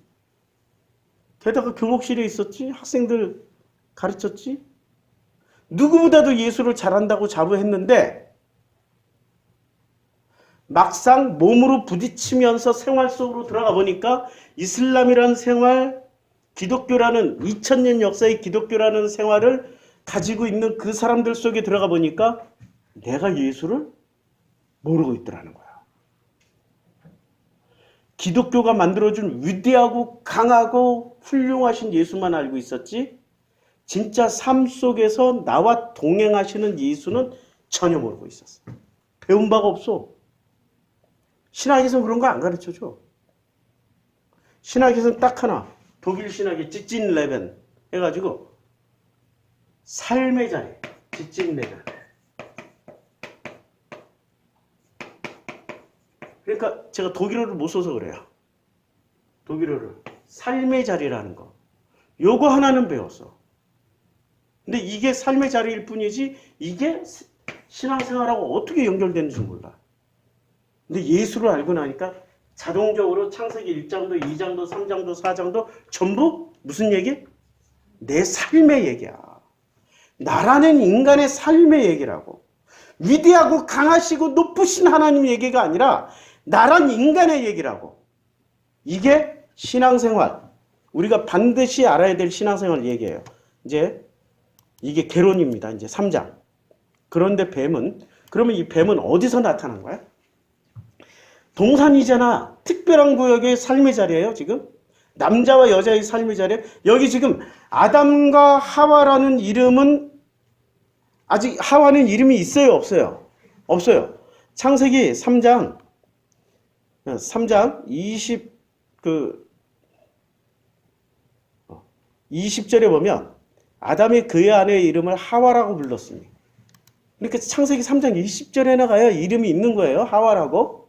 게다가 교목실에 있었지, 학생들 가르쳤지, 누구보다도 예수를 잘한다고 자부했는데 막상 몸으로 부딪히면서 생활 속으로 들어가 보니까 이슬람이라는 생활, 기독교라는 2000년 역사의 기독교라는 생활을 가지고 있는 그 사람들 속에 들어가 보니까 내가 예수를 모르고 있더라는 거야. 기독교가 만들어준 위대하고 강하고 훌륭하신 예수만 알고 있었지, 진짜 삶 속에서 나와 동행하시는 예수는 전혀 모르고 있었어. 배운 바가 없어. 신학에서 그런 거 안 가르쳐줘. 신학에서는 딱 하나, 독일 신학의 지찐 레벤 해가지고 삶의 자리, 지찐 레벤. 그러니까 제가 독일어를 못 써서 그래요. 독일어를. 삶의 자리라는 거. 요거 하나는 배웠어. 근데 이게 삶의 자리일 뿐이지 이게 신앙생활하고 어떻게 연결되는지 몰라. 근데 예수를 알고 나니까 자동적으로 창세기 1장도 2장도 3장도 4장도 전부 무슨 얘기? 내 삶의 얘기야. 나라는 인간의 삶의 얘기라고. 위대하고 강하시고 높으신 하나님 얘기가 아니라 나란 인간의 얘기라고. 이게 신앙생활. 우리가 반드시 알아야 될 신앙생활 얘기예요. 이제 이게 개론입니다. 이제 3장. 그런데 그러면 이 뱀은 어디서 나타난 거야? 동산이잖아. 특별한 구역의 삶의 자리예요, 지금. 남자와 여자의 삶의 자리에. 여기 지금 아담과 하와라는 이름은 아직 하와는 이름이 있어요, 없어요? 없어요. 창세기 3장 20절에 보면 아담이 그의 아내의 이름을 하와라고 불렀습니다. 그러니까 창세기 3장 20절에 나가야 이름이 있는 거예요. 하와라고.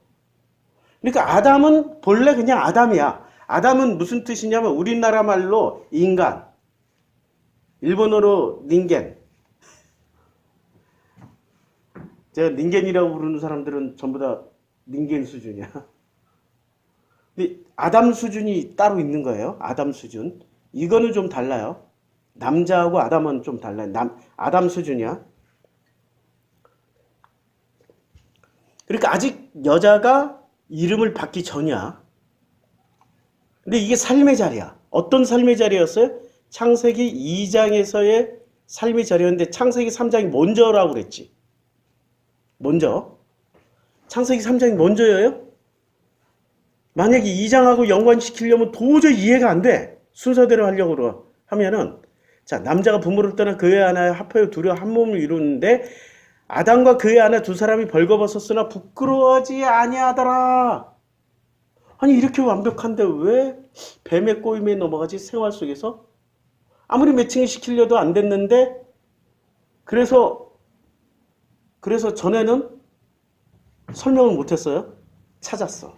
그러니까 아담은 본래 그냥 아담이야. 아담은 무슨 뜻이냐면 우리나라 말로 인간, 일본어로 닌겐. 제가 닌겐이라고 부르는 사람들은 전부 다 닌겐 수준이야. 근데 아담 수준이 따로 있는 거예요. 아담 수준. 이거는 좀 달라요. 남자하고 아담은 좀 달라요. 아담 수준이야. 그러니까 아직 여자가 이름을 받기 전이야. 근데 이게 삶의 자리야. 어떤 삶의 자리였어요? 창세기 2장에서의 삶의 자리였는데 창세기 3장이 먼저라고 그랬지. 먼저. 창세기 3장이 먼저예요? 만약에 2장하고 연관시키려면 도저히 이해가 안 돼. 순서대로 하려고 하면은, 자, 남자가 부모를 떠나 그의 아내와 합하여 둘이 한 몸을 이루는데 아담과 그의 아내 두 사람이 벌거벗었으나 부끄러워하지 아니하더라. 아니 이렇게 완벽한데 왜 뱀의 꼬임에 넘어가지? 생활 속에서 아무리 매칭을 시키려도 안 됐는데 그래서 전에는 설명을 못했어요. 찾았어.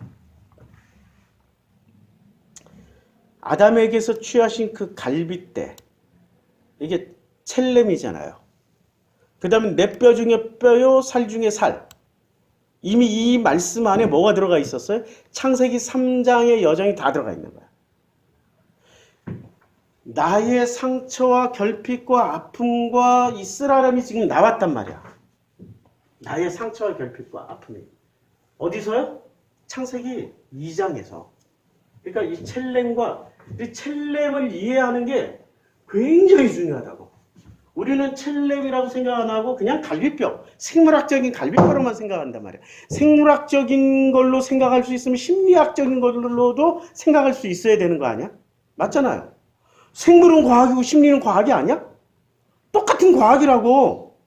아담에게서 취하신 그 갈빗대, 이게 첼렘이잖아요. 그 다음에 내 뼈 중에 뼈요 살 중에 살. 이미 이 말씀 안에 뭐가 들어가 있었어요? 창세기 3장의 여정이 다 들어가 있는 거야. 나의 상처와 결핍과 아픔과 이 쓰라림이 지금 나왔단 말이야. 나의 상처와 결핍과 아픔이. 어디서요? 창세기 2장에서. 그러니까 이 첼렘을 이해하는 게 굉장히 중요하다고. 우리는 첼렘이라고 생각 안 하고 그냥 갈비뼈, 생물학적인 갈비뼈로만 생각한단 말이야. 생물학적인 걸로 생각할 수 있으면 심리학적인 걸로도 생각할 수 있어야 되는 거 아니야? 맞잖아요. 생물은 과학이고 심리는 과학이 아니야? 똑같은 과학이라고.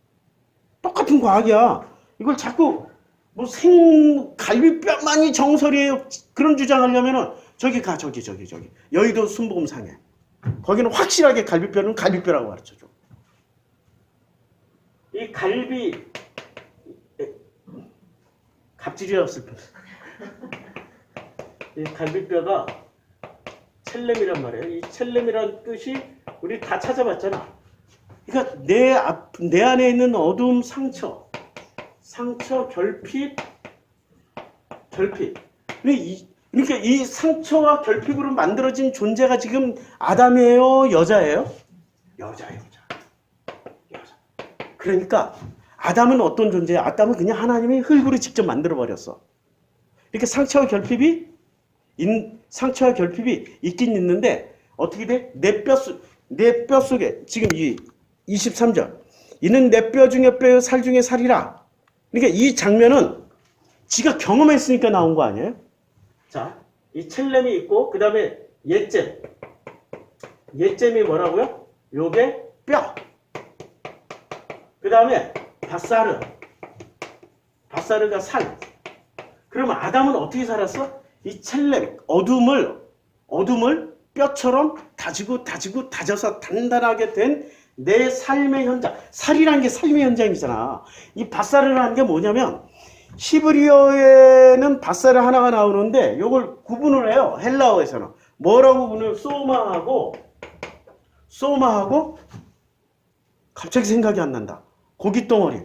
똑같은 과학이야. 이걸 자꾸 뭐 갈비뼈만이 정설이에요. 그런 주장하려면은 저기 여의도 순복음상에. 거기는 확실하게 갈비뼈는 갈비뼈라고 가르쳐줘. 이 갑질이었을 뻔. 이 갈비뼈가 첼렘이란 말이에요. 이 첼렘이란 뜻이 우리 다 찾아봤잖아. 그러니까 내 안에 있는 어두움, 상처, 결핍. 그러니까 이 상처와 결핍으로 만들어진 존재가 지금 아담이에요, 여자예요? 여자. 그러니까 아담은 어떤 존재야? 아담은 그냥 하나님이 흙으로 직접 만들어버렸어. 이렇게 상처와 결핍이 있긴 있는데 어떻게 돼? 내 뼈 속에 지금 이 23절 이는 내 뼈 중에 뼈요 살 중에 살이라. 그러니까 이 장면은 지가 경험했으니까 나온 거 아니에요? 자, 이 첼렘이 있고 그 다음에 옛잼이 뭐라고요? 요게 뼈. 그 다음에 바사르가 살. 그러면 아담은 어떻게 살았어? 이 첼렘, 어둠을 뼈처럼 다져서 단단하게 된 내 삶의 현장. 살이라는 게 삶의 현장이잖아. 이 바사르라는 게 뭐냐면 히브리어에는 바사르 하나가 나오는데 이걸 구분을 해요. 헬라어에서는. 뭐라고 구분을? 소마하고 갑자기 생각이 안 난다. 고깃덩어리.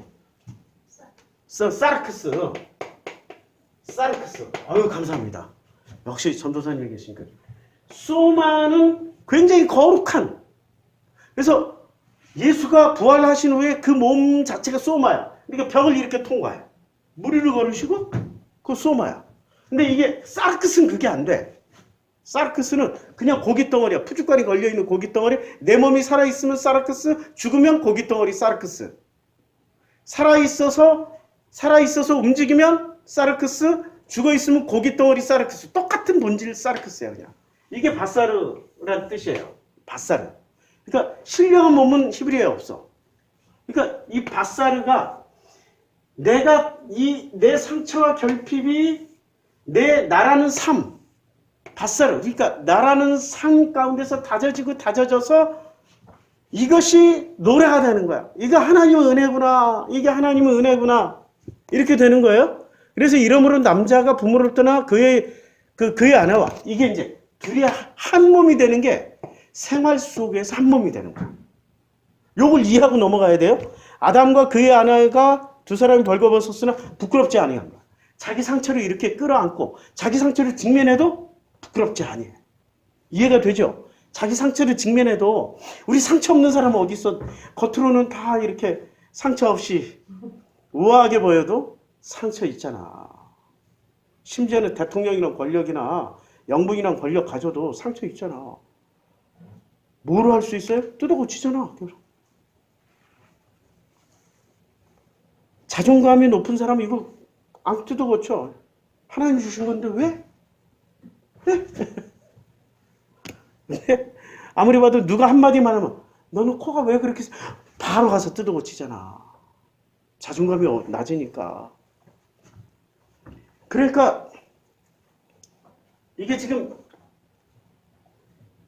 사르크스. 아유 감사합니다. 역시 전도사님이 계시니까. 소마는 굉장히 거룩한. 그래서 예수가 부활하신 후에 그 몸 자체가 소마야. 그러니까 벽을 이렇게 통과해. 무리를 걸으시고 그거 소마야. 근데 이게 사르크스는 그게 안 돼. 사르크스는 그냥 고깃덩어리야. 푸주간이 걸려있는 고깃덩어리. 내 몸이 살아있으면 사르크스, 죽으면 고깃덩어리 살아있어서 움직이면 사르크스, 죽어 있으면 고기 덩어리 사르크스. 똑같은 본질 사르크스야 그냥. 이게 바사르라는 뜻이에요. 바사르. 그러니까 신령한 몸은 히브리어에 없어. 그러니까 이 바사르가 내가 내 상처와 결핍이 나라는 삶, 바사르. 그러니까 나라는 삶 가운데서 다져지고 다져져서 이것이 노래가 되는 거야. 이거 하나님의 은혜구나. 이게 하나님의 은혜구나. 이렇게 되는 거예요. 그래서 이러므로 남자가 부모를 떠나 그의 아내와 이게 이제 둘이 한 몸이 되는 게 생활 속에서 한 몸이 되는 거야. 요걸 이해하고 넘어가야 돼요. 아담과 그의 아내가 두 사람이 벌거벗었으나 부끄럽지 아니한 거야. 자기 상처를 이렇게 끌어안고 자기 상처를 직면해도 부끄럽지 아니해. 이해가 되죠? 자기 상처를 직면해도 우리 상처 없는 사람은 어디 있어? 겉으로는 다 이렇게 상처 없이 우아하게 보여도 상처 있잖아. 심지어는 대통령이나 권력이나 영부인이나 권력 가져도 상처 있잖아. 뭐로 할 수 있어요? 뜯어고치잖아. 자존감이 높은 사람은 이거 안 뜯어고쳐. 하나님 주신 건데 왜? 왜? 아무리 봐도 누가 한마디만 하면 너는 코가 왜 그렇게 바로 가서 뜯어고치잖아. 자존감이 낮으니까. 그러니까 이게 지금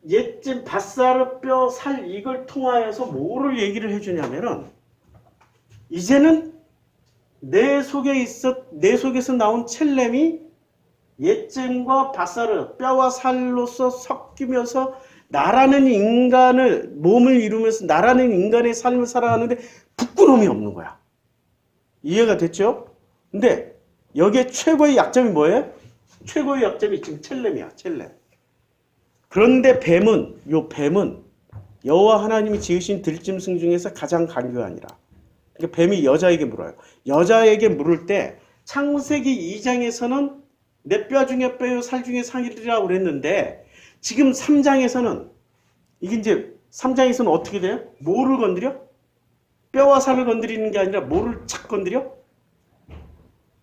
옛집 밭살 뼈 살 이걸 통하여서 뭐를 얘기를 해주냐면은 이제는 내 속에서 나온 첼렘이 옛잼과 밭살을 뼈와 살로서 섞이면서 나라는 인간을 몸을 이루면서 나라는 인간의 삶을 살아가는데 부끄러움이 없는 거야. 이해가 됐죠? 근데 여기에 최고의 약점이 뭐예요? 최고의 약점이 지금 첼렘이야. 첼렘. 그런데 뱀은 여호와 하나님이 지으신 들짐승 중에서 가장 간교하니라. 그러니까 뱀이 여자에게 물어요. 여자에게 물을 때 창세기 2장에서는 내 뼈 중에 뼈요 살 중에 살이라고 그랬는데 지금 3장에서는 이게 이제 3장에서는 어떻게 돼요? 뭐를 건드려? 뼈와 살을 건드리는 게 아니라 뭐를 착 건드려?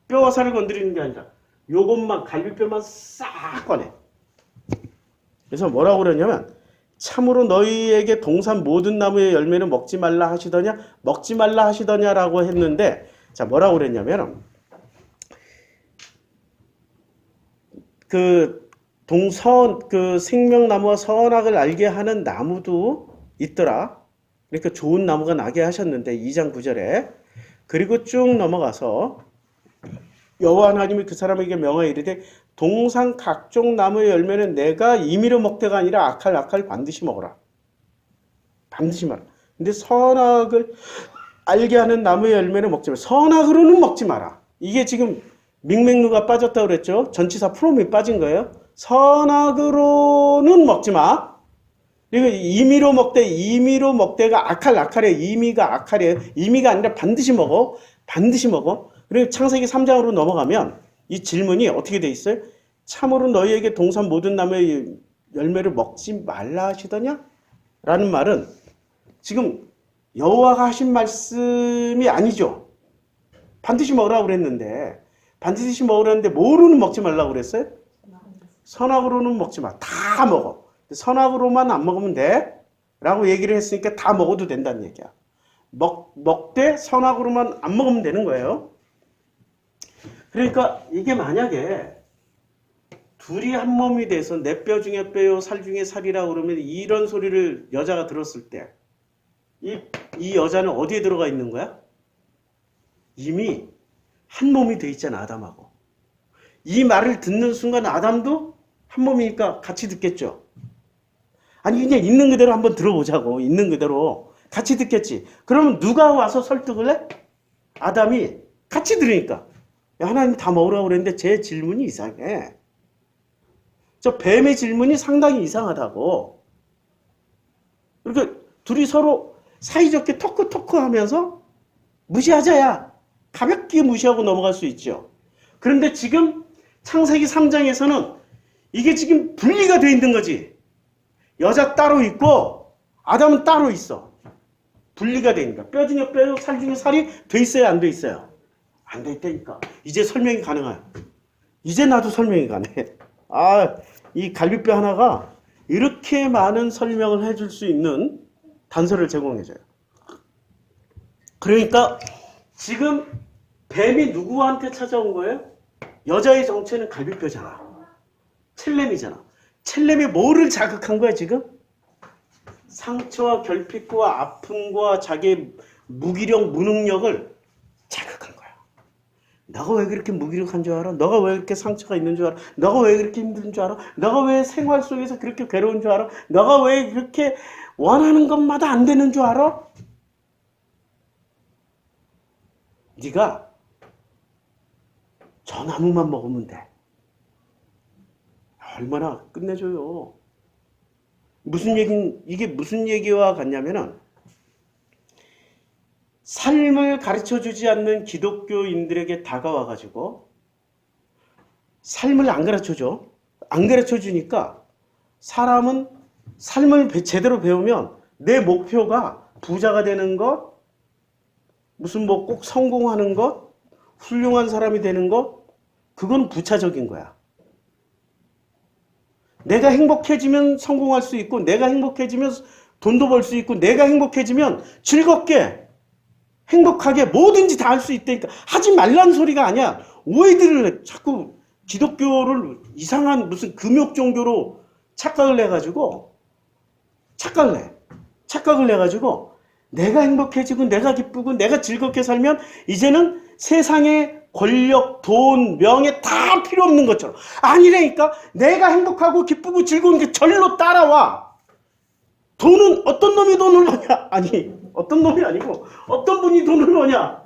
뼈와 살을 건드리는 게 아니라 요것만 갈비뼈만 싹 꺼내. 그래서 뭐라고 그러냐면 참으로 너희에게 동산 모든 나무의 열매는 먹지 말라 하시더냐라고 했는데 자 뭐라고 그랬냐면 그 생명나무와 선악을 알게 하는 나무도 있더라. 그러니까 좋은 나무가 나게 하셨는데 2장 9절에 그리고 쭉 넘어가서 여호와 하나님이 그 사람에게 명하여 이르되 동산 각종 나무의 열매는 내가 임의로 먹다가 아니라 악할 반드시 먹어라. 반드시 마라. 근데 선악을 알게 하는 나무의 열매는 먹지 마라. 선악으로는 먹지 마라. 이게 지금 밍맹누가 빠졌다고 그랬죠. 전치사 프롬이 빠진 거예요. 선악으로는 먹지 마. 그리고 임의로 먹대가 악할이에요. 임의가 악할이에요. 임의가 아니라 반드시 먹어. 반드시 먹어. 그리고 창세기 3장으로 넘어가면 이 질문이 어떻게 돼 있어요? 참으로 너희에게 동산 모든 나무의 열매를 먹지 말라 하시더냐? 라는 말은 지금 여호와가 하신 말씀이 아니죠. 반드시 먹으라고 그랬는데 반드시 먹으라는데 뭐로는 먹지 말라고 그랬어요? 선악으로는 먹지 마. 다 먹어. 선악으로만 안 먹으면 돼. 라고 얘기를 했으니까 다 먹어도 된다는 얘기야. 먹되 선악으로만 안 먹으면 되는 거예요. 그러니까 이게 만약에 둘이 한 몸이 돼서 내 뼈 중에 뼈요 살 중에 살이라고 그러면 이런 소리를 여자가 들었을 때 이 여자는 어디에 들어가 있는 거야? 이미 한 몸이 돼 있잖아. 아담하고. 이 말을 듣는 순간 아담도 한 몸이니까 같이 듣겠죠. 아니 그냥 있는 그대로 한번 들어보자고. 있는 그대로 같이 듣겠지. 그러면 누가 와서 설득을 해? 아담이 같이 들으니까. 야, 하나님 다 먹으라고 그랬는데 제 질문이 이상해. 저 뱀의 질문이 상당히 이상하다고. 그러니까 둘이 서로 사이좋게 토크 하면서 무시하자야. 가볍게 무시하고 넘어갈 수 있죠. 그런데 지금 창세기 3장에서는 이게 지금 분리가 되어 있는 거지. 여자 따로 있고 아담은 따로 있어. 분리가 되니까. 뼈 중에 뼈, 살 중에 살이 돼 있어요? 안 돼 있어요? 안 돼 있다니까. 이제 설명이 가능해요. 이제 나도 설명이 가네. 아, 이 갈비뼈 하나가 이렇게 많은 설명을 해줄 수 있는 단서를 제공해줘요. 그러니까 지금 뱀이 누구한테 찾아온 거예요? 여자의 정체는 갈비뼈잖아. 첼렘이잖아. 첼렘이 뭐를 자극한 거야 지금? 상처와 결핍과 아픔과 자기의 무기력, 무능력을 자극한 거야. 너가 왜 그렇게 무기력한 줄 알아? 너가 왜 그렇게 상처가 있는 줄 알아? 너가 왜 그렇게 힘든 줄 알아? 너가 왜 생활 속에서 그렇게 괴로운 줄 알아? 너가 왜 그렇게 원하는 것마다 안 되는 줄 알아? 네가 저 나무만 먹으면 돼. 얼마나 끝내줘요. 이게 무슨 얘기와 같냐면은 삶을 가르쳐 주지 않는 기독교인들에게 다가와가지고 삶을 안 가르쳐 줘. 안 가르쳐 주니까 사람은 삶을 제대로 배우면 내 목표가 부자가 되는 것, 무슨 뭐 꼭 성공하는 것, 훌륭한 사람이 되는 것, 그건 부차적인 거야. 내가 행복해지면 성공할 수 있고, 내가 행복해지면 돈도 벌 수 있고, 내가 행복해지면 즐겁게, 행복하게 뭐든지 다 할 수 있다니까. 하지 말라는 소리가 아니야. 오해들을 해. 자꾸 기독교를 이상한 무슨 금욕 종교로 착각을 해가지고, 착각을 해가지고, 내가 행복해지고, 내가 기쁘고, 내가 즐겁게 살면, 이제는 세상에 권력, 돈, 명예 다 필요 없는 것처럼. 아니라니까 내가 행복하고 기쁘고 즐거운 게 절로 따라와. 돈은 어떤 놈이 돈을 버냐? 아니, 어떤 놈이 아니고 어떤 분이 돈을 버냐?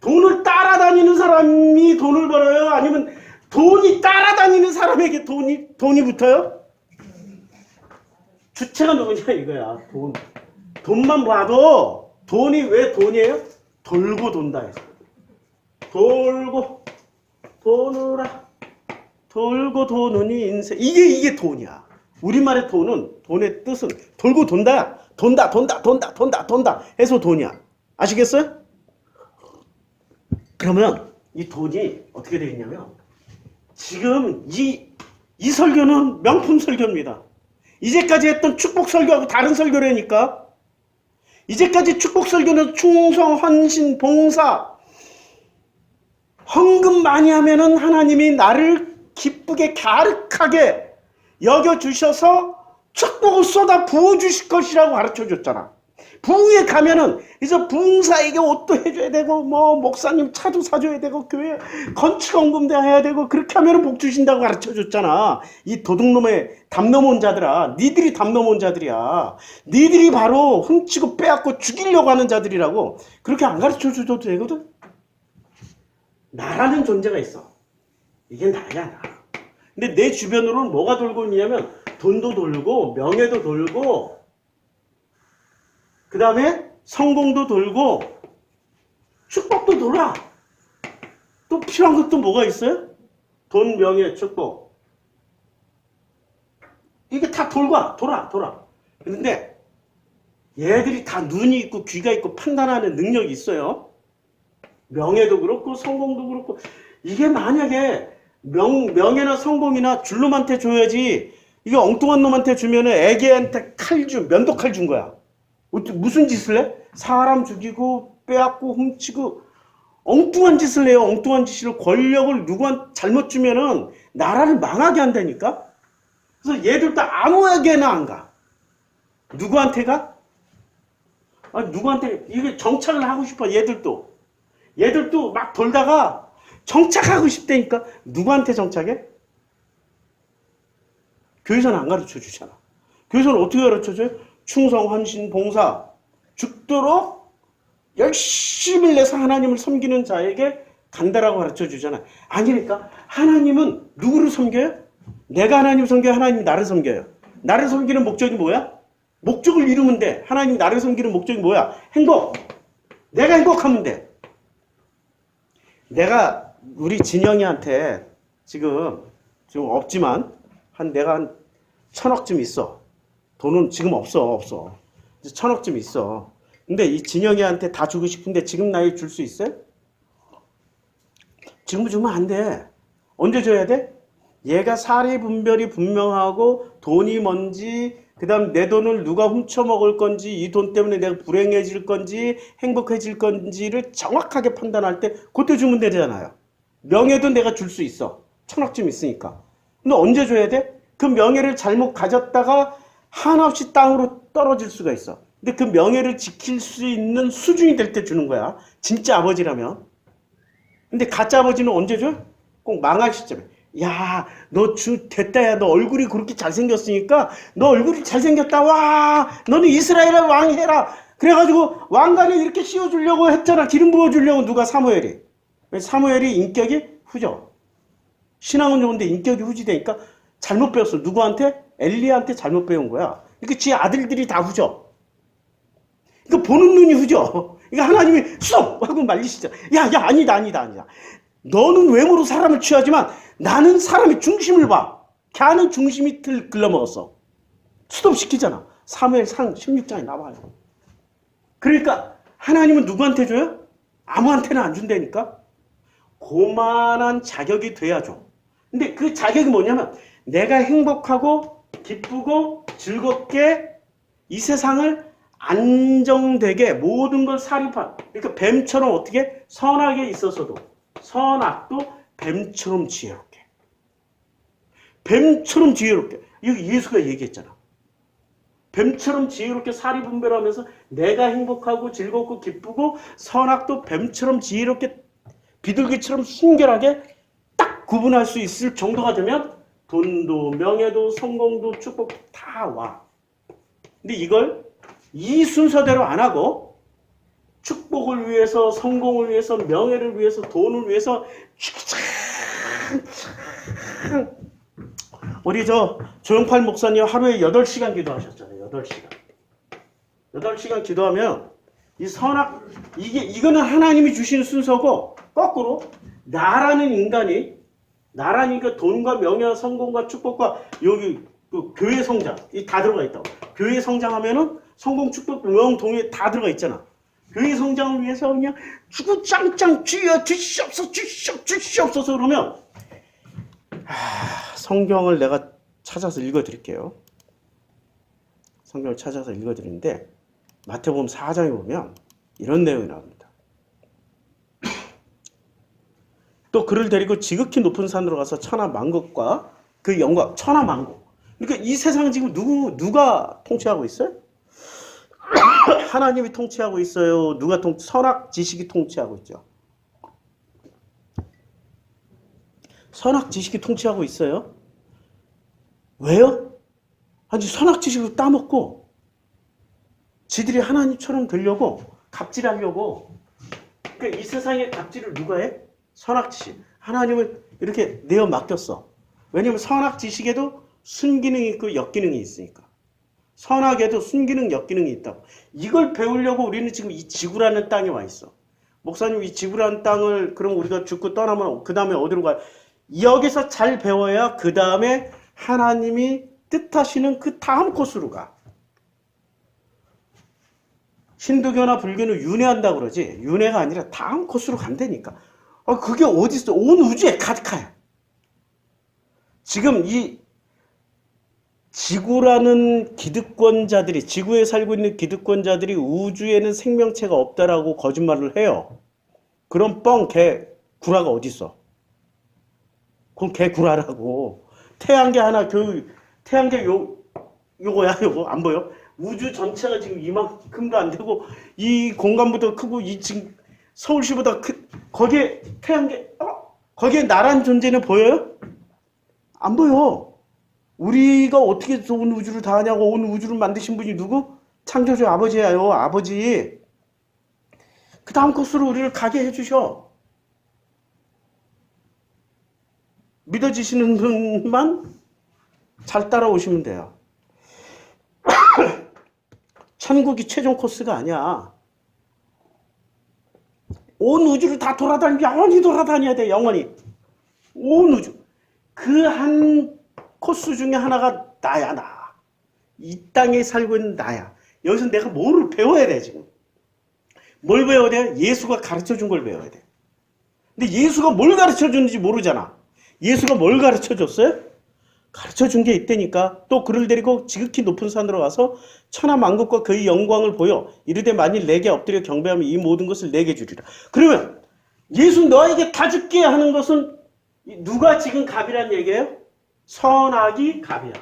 돈을 따라다니는 사람이 돈을 벌어요? 아니면 돈이 따라다니는 사람에게 돈이 붙어요? 주체가 누구냐 이거야. 돈만 봐도 돈이 왜 돈이에요? 돌고 돈다 해서. 돌고 도느라 돌고 도느니 인생. 이게 돈이야. 우리말의 돈의 뜻은 돌고 돈다. 돈다 해서 돈이야. 아시겠어요? 그러면 이 돈이 어떻게 되겠냐면 지금 이 설교는 명품 설교입니다. 이제까지 했던 축복 설교하고 다른 설교라니까. 이제까지 축복 설교는 충성, 헌신, 봉사, 헌금 많이 하면은 하나님이 나를 기쁘게 갸륵하게 여겨주셔서 축복을 쏟아 부어주실 것이라고 가르쳐줬잖아. 부에 가면은 이제 부흥사에게 옷도 해줘야 되고 뭐 목사님 차도 사줘야 되고 교회 건축원금도 해야 되고 그렇게 하면은 복 주신다고 가르쳐줬잖아. 이 도둑놈의 담 넘어온 자들아. 니들이 담 넘어온 자들이야. 니들이 바로 훔치고 빼앗고 죽이려고 하는 자들이라고. 그렇게 안 가르쳐줘도 되거든. 나라는 존재가 있어. 이게 나야, 나. 근데 내 주변으로는 뭐가 돌고 있냐면 돈도 돌고 명예도 돌고 그 다음에 성공도 돌고 축복도 돌아. 또 필요한 것도 뭐가 있어요? 돈, 명예, 축복. 이게 다 돌아. 그런데 얘들이 다 눈이 있고 귀가 있고 판단하는 능력이 있어요. 명예도 그렇고 성공도 그렇고. 이게 만약에 명예나 성공이나 줄놈한테 줘야지. 이게 엉뚱한 놈한테 주면은 애기한테 면도칼 준 거야. 무슨 짓을 해? 사람 죽이고 빼앗고 훔치고 엉뚱한 짓을 해요. 엉뚱한 짓을. 권력을 누구한테 잘못 주면은 나라를 망하게 한다니까. 그래서 얘들도 아무에게나 안 가. 누구한테 가? 누구한테 이게 정착을 하고 싶어. 얘들도 막 돌다가 정착하고 싶다니까. 누구한테 정착해? 교회에서는 안 가르쳐 주잖아. 교회에서는 어떻게 가르쳐 줘요? 충성, 헌신, 봉사. 죽도록 열심히 내서 하나님을 섬기는 자에게 간다라고 가르쳐 주잖아. 아니니까 하나님은 누구를 섬겨요? 내가 하나님 섬겨요? 하나님이 나를 섬겨요? 나를 섬기는 목적이 뭐야? 목적을 이루면 돼. 하나님이 나를 섬기는 목적이 뭐야? 행복. 내가 행복하면 돼. 내가 우리 진영이한테 지금 없지만 내가 한 1,000억쯤 있어. 돈은 지금 없어. 1,000억쯤 있어. 근데 이 진영이한테 다 주고 싶은데 지금 나이 줄 수 있어요? 지금 주면 안 돼. 언제 줘야 돼? 얘가 사리 분별이 분명하고 돈이 뭔지, 그 다음 내 돈을 누가 훔쳐먹을 건지, 이 돈 때문에 내가 불행해질 건지 행복해질 건지를 정확하게 판단할 때 그때 주면 되잖아요. 명예도 내가 줄 수 있어. 1,000억쯤 있으니까. 근데 언제 줘야 돼? 그 명예를 잘못 가졌다가 한없이 땅으로 떨어질 수가 있어. 근데 그 명예를 지킬 수 있는 수준이 될 때 주는 거야. 진짜 아버지라면. 근데 가짜 아버지는 언제 줘? 꼭 망할 시점에. 야, 너 됐다. 야, 너 얼굴이 그렇게 잘생겼으니까 너 얼굴이 잘생겼다. 와, 너는 이스라엘의 왕이 해라. 그래가지고 왕관을 이렇게 씌워주려고 했잖아. 기름 부어주려고 누가? 사무엘이. 사무엘이 인격이 후져. 신앙은 좋은데 인격이 후지되니까 잘못 배웠어. 누구한테? 엘리야한테 잘못 배운 거야. 그러니까 지 아들들이 다 후져. 그러니까 보는 눈이 후져. 그러니까 하나님이 수업! 하고 말리시죠. 야, 아니다. 너는 외모로 사람을 취하지만 나는 사람의 중심을 봐. 걔는 중심이 글러먹었어. 스톱시키잖아. 사무엘상 16장에 나와요. 그러니까 하나님은 누구한테 줘요? 아무한테나 안 준다니까. 고만한 자격이 돼야 줘. 근데 그 자격이 뭐냐면 내가 행복하고 기쁘고 즐겁게 이 세상을 안정되게 모든 걸 사립한, 그러니까 뱀처럼 어떻게 선하게 있어서도 선악도 뱀처럼 지혜롭게. 뱀처럼 지혜롭게. 이거 예수가 얘기했잖아. 뱀처럼 지혜롭게 사리분별하면서 내가 행복하고 즐겁고 기쁘고 선악도 뱀처럼 지혜롭게 비둘기처럼 순결하게 딱 구분할 수 있을 정도가 되면 돈도 명예도 성공도 축복도 다 와. 근데 이걸 이 순서대로 안 하고 축복을 위해서 성공을 위해서 명예를 위해서 돈을 위해서 우리 조영팔 목사님 하루에 8시간 기도하셨잖아요. 8시간. 8시간 기도하면 이 선악 이거는 하나님이 주신 순서고 거꾸로 나라는 인간이 나라니까 돈과 명예와 성공과 축복과 여기 그 교회 성장 이 다 들어가 있다고. 교회 성장하면은 성공 축복 명 동에 다 들어가 있잖아. 교회 성장을 위해서 그냥 주구장창 주여 주시옵소서 그러면 성경을 내가 찾아서 읽어드릴게요. 성경을 찾아서 읽어드리는데 마태복음 4장에 보면 이런 내용이 나옵니다. 또 그를 데리고 지극히 높은 산으로 가서 천하만국과 그 영광, 천하만국. 그러니까 이 세상 지금 누가 통치하고 있어요? 하나님이 통치하고 있어요. 누가 선악 지식이 통치하고 있죠. 선악 지식이 통치하고 있어요. 왜요? 아니 선악 지식을 따먹고 지들이 하나님처럼 되려고 갑질하려고. 그러니까 이 세상의 갑질을 누가 해? 선악 지식. 하나님은 이렇게 내어 맡겼어. 왜냐면 선악 지식에도 순기능이 있고 역기능이 있으니까. 선악에도 순기능, 역기능이 있다고. 이걸 배우려고 우리는 지금 이 지구라는 땅에 와 있어. 목사님 이 지구라는 땅을 그럼 우리가 죽고 떠나면 그 다음에 어디로 가요? 여기서 잘 배워야 그 다음에 하나님이 뜻하시는 그 다음 코스로 가. 힌두교나 불교는 윤회한다고 그러지 윤회가 아니라 다음 코스로 간다니까. 그게 어디 있어? 온 우주에 가득해. 지금 이 지구라는 기득권자들이 지구에 살고 있는 기득권자들이 우주에는 생명체가 없다라고 거짓말을 해요. 그럼 구라가 어디 있어? 그럼 구라라고. 태양계 하나 태양계 요거야 요거 안 보여? 우주 전체가 지금 이만큼도 안 되고 이 공간보다 크고 이 지금 서울시보다 거기에 태양계 거기에 나란 존재는 보여요? 안 보여. 우리가 어떻게 온 우주를 다 하냐고. 온 우주를 만드신 분이 누구? 창조주 아버지예요. 아버지. 그 다음 코스로 우리를 가게 해주셔. 믿어지시는 분만 잘 따라오시면 돼요. 천국이 최종 코스가 아니야. 온 우주를 다 영원히 돌아다녀야 돼. 영원히. 온 우주. 그 한 코스 중에 하나가 나야. 나. 이 땅에 살고 있는 나야. 여기서 내가 뭐를 배워야 돼 지금. 뭘 배워야 돼? 예수가 가르쳐준 걸 배워야 돼. 근데 예수가 뭘 가르쳐 주는지 모르잖아. 예수가 뭘 가르쳐 줬어요? 가르쳐 준 게 있다니까. 또 그를 데리고 지극히 높은 산으로 가서 천하 만국과 그의 영광을 보여 이르되 만일 내게 엎드려 경배하면 이 모든 것을 내게 주리라. 그러면 예수 너에게 다 줄게 하는 것은 누가 지금 갑이란 얘기예요? 선악이 갑이야.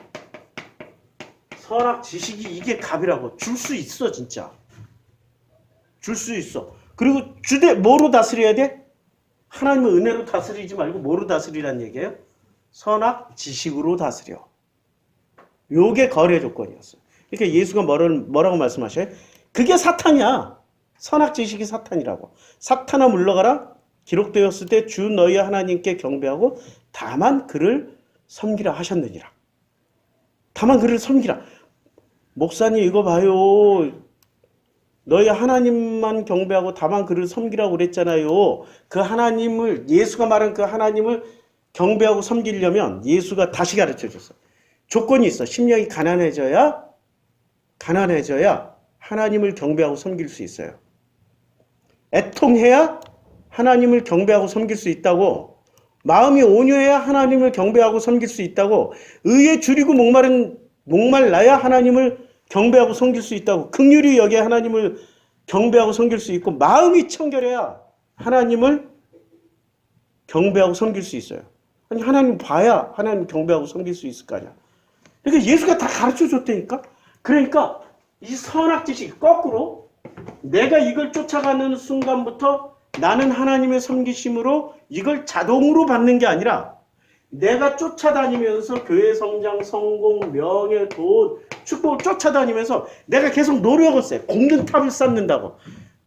선악 지식이 이게 갑이라고. 줄 수 있어 진짜. 줄 수 있어. 그리고 주되 뭐로 다스려야 돼? 하나님의 은혜로 다스리지 말고 뭐로 다스리란 얘기예요? 선악 지식으로 다스려. 요게 거래 조건이었어요. 그러니까 예수가 뭐라고 말씀하셔요? 그게 사탄이야. 선악 지식이 사탄이라고. 사탄아 물러가라. 기록되었을 때 주 너희 하나님께 경배하고 다만 그를 섬기라 하셨느니라. 다만 그를 섬기라. 목사님 이거 봐요. 너희 하나님만 경배하고 다만 그를 섬기라고 그랬잖아요. 그 하나님을, 예수가 말한 그 하나님을 경배하고 섬기려면 예수가 다시 가르쳐 줬어. 조건이 있어. 심령이 가난해져야 하나님을 경배하고 섬길 수 있어요. 애통해야 하나님을 경배하고 섬길 수 있다고. 마음이 온유해야 하나님을 경배하고 섬길 수 있다고. 의에 줄이고 목말라야 하나님을 경배하고 섬길 수 있다고. 긍휼히 여기야 하나님을 경배하고 섬길 수 있고, 마음이 청결해야 하나님을 경배하고 섬길 수 있어요. 아니 하나님 봐야 하나님 경배하고 섬길 수 있을 거 아니야. 그러니까 예수가 다 가르쳐 줬다니까. 그러니까 이 선악 지식 거꾸로 내가 이걸 쫓아가는 순간부터 나는 하나님의 섬기심으로 이걸 자동으로 받는 게 아니라 내가 쫓아다니면서 교회 성장, 성공, 명예, 돈, 축복을 쫓아다니면서 내가 계속 노력을 써. 공든탑을 쌓는다고.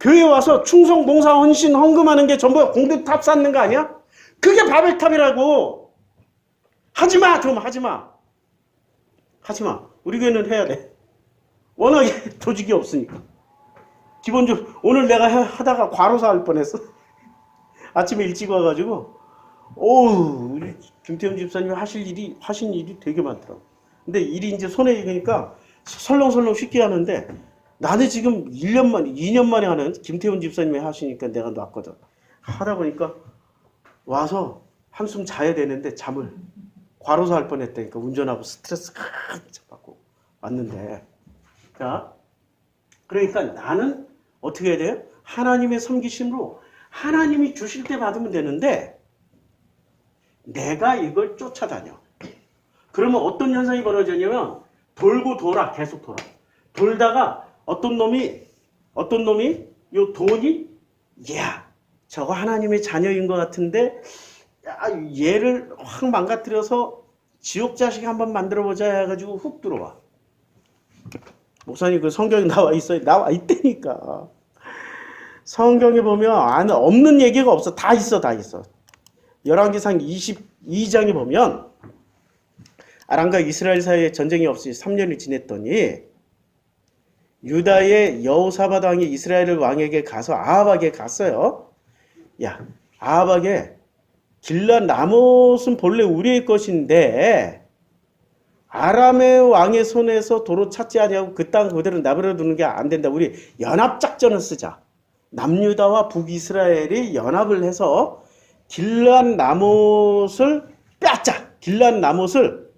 교회 와서 충성, 봉사, 헌신, 헌금하는 게 전부 공든탑 쌓는 거 아니야? 그게 바벨탑이라고. 하지마. 좀 하지마. 우리 교회는 해야 돼. 워낙에 조직이 없으니까. 기본적으로 오늘 내가 하다가 과로사 할 뻔했어. 아침에 일찍 와가지고 우리 김태훈 집사님이 하신 일이 되게 많더라고. 근데 일이 이제 손에 익으니까 설렁설렁 쉽게 하는데 나는 지금 1년 만에, 2년 만에 하는 김태훈 집사님이 하시니까 내가 놨거든. 하다 보니까 와서 한숨 자야 되는데 잠을 과로사 할 뻔했다니까. 운전하고 스트레스 받고 왔는데. 자, 그러니까 나는 어떻게 해야 돼요? 하나님의 섬기심으로 하나님이 주실 때 받으면 되는데 내가 이걸 쫓아다녀. 그러면 어떤 현상이 벌어지냐면 돌고 돌아. 계속 돌아. 돌다가 어떤 놈이 요 돈이 저거 하나님의 자녀인 것 같은데 얘를 확 망가뜨려서 지옥 자식 한번 만들어보자 해가지고 훅 들어와. 목사님 그 성경에 나와 있어요. 나와 있다니까. 성경에 보면 없는 얘기가 없어. 다 있어. 열왕기상 22장에 보면 아람과 이스라엘 사이에 전쟁이 없이 3년을 지냈더니 유다의 여호사밧 왕이 이스라엘 왕에게 가서 아합에게 갔어요. 야, 아합에게 길랏 라못은 본래 우리의 것인데 아람의 왕의 손에서 도로 찾지 아니하고 그 땅 그대로 내버려 두는 게 안 된다. 우리 연합작전을 쓰자. 남유다와 북이스라엘이 연합을 해서 길랏 라못을 빼앗자. 길랏 라못을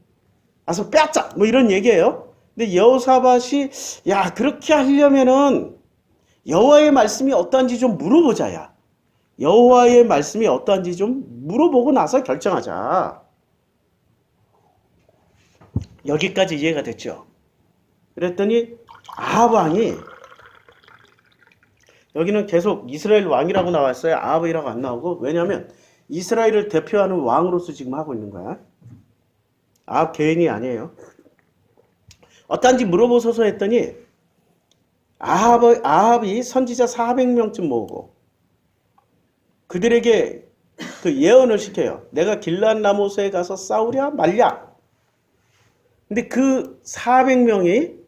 와서 빼앗자. 뭐 이런 얘기예요. 근데 여호사밧이 그렇게 하려면은 여호와의 말씀이 어떠한지 좀 물어보자야. 여호와의 말씀이 어떠한지 좀 물어보고 나서 결정하자. 여기까지 이해가 됐죠. 그랬더니 아합 왕이, 여기는 계속 이스라엘 왕이라고 나왔어요. 아합이라고 안 나오고. 왜냐하면 이스라엘을 대표하는 왕으로서 지금 하고 있는 거야. 아합 개인이 아니에요. 어떤지 물어보소서 했더니 아합이 선지자 400명쯤 모으고 그들에게 그 예언을 시켜요. 내가 길랏 라못에 가서 싸우랴 말랴. 근데 그 400명이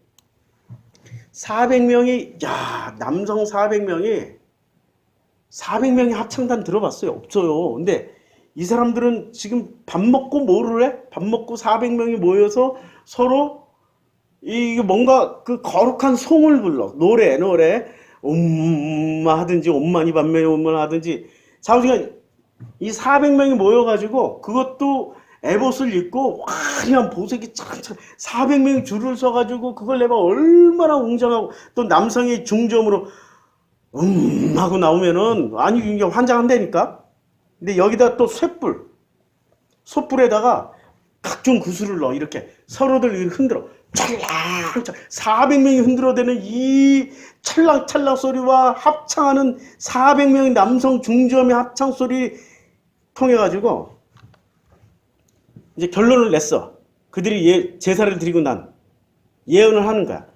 남성 400명이 합창단 들어봤어요? 없어요. 근데 이 사람들은 지금 밥 먹고 뭐를 해? 밥 먹고 400명이 모여서 서로 이게 뭔가 그 거룩한 송을 불러. 노래. 하든지 옴마니 밤메 옴마 하든지. 자우지가 이 400명이 모여가지고 그것도 에봇을 입고 화려한 보색이 참 400명이 줄을 서가지고 그걸 내가 얼마나 웅장하고 또 남성의 중점으로 하고 나오면은 아니 이게 환장한다니까. 근데 여기다 또 솥불에다가 각종 구슬을 넣어. 이렇게 서로들 흔들어 찰랑찰랑 400명이 흔들어대는 이 찰랑찰랑 소리와 합창하는 400명의 남성 중점의 합창 소리 통해 가지고 이제 결론을 냈어. 그들이 제사를 드리고 난 예언을 하는 거야.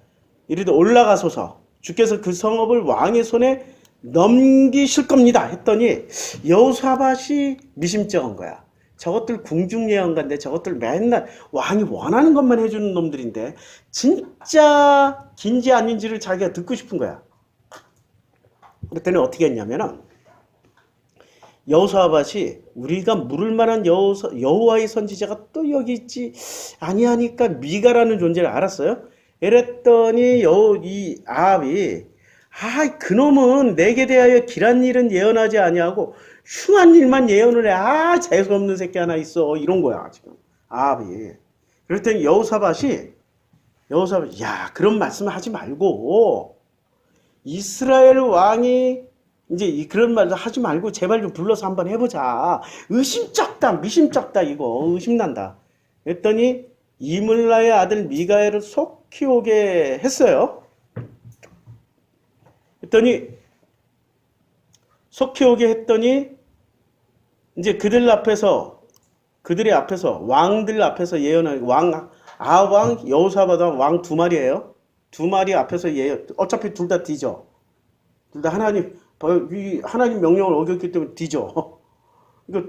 이르되 올라가소서 주께서 그 성읍을 왕의 손에 넘기실 겁니다 했더니 여호사밧이 미심쩍은 거야. 저것들 궁중 예언가인데 저것들 맨날 왕이 원하는 것만 해주는 놈들인데 진짜 긴지 아닌지를 자기가 듣고 싶은 거야. 그랬더니 어떻게 했냐면은 여호사밧이 우리가 물을 만한 여호와의 선지자가 또 여기 있지 아니하니까 미가라는 존재를 알았어요. 이랬더니 이 아합이 그놈은 내게 대하여 길한 일은 예언하지 아니하고 흉한 일만 예언을 해. 재수없는 새끼 하나 있어. 이런 거야 지금 아합이. 그랬더니 여호사밧이 야 그런 말씀을 하지 말고 이스라엘 왕이 이제 그런 말도 하지 말고 제발 좀 불러서 한번 해보자. 의심쩍다 미심쩍다 이거 의심난다. 그랬더니 이물라의 아들 미가엘을 속히 오게 했어요. 그랬더니 속히 오게 했더니 이제 그들의 앞에서 왕들 앞에서 예언을 아왕 여호사밧 왕 두 마리예요. 두 마리 앞에서 예언. 어차피 둘 다 뒤져. 둘 다 하나님 명령을 어겼기 때문에 뒤져. 그러니까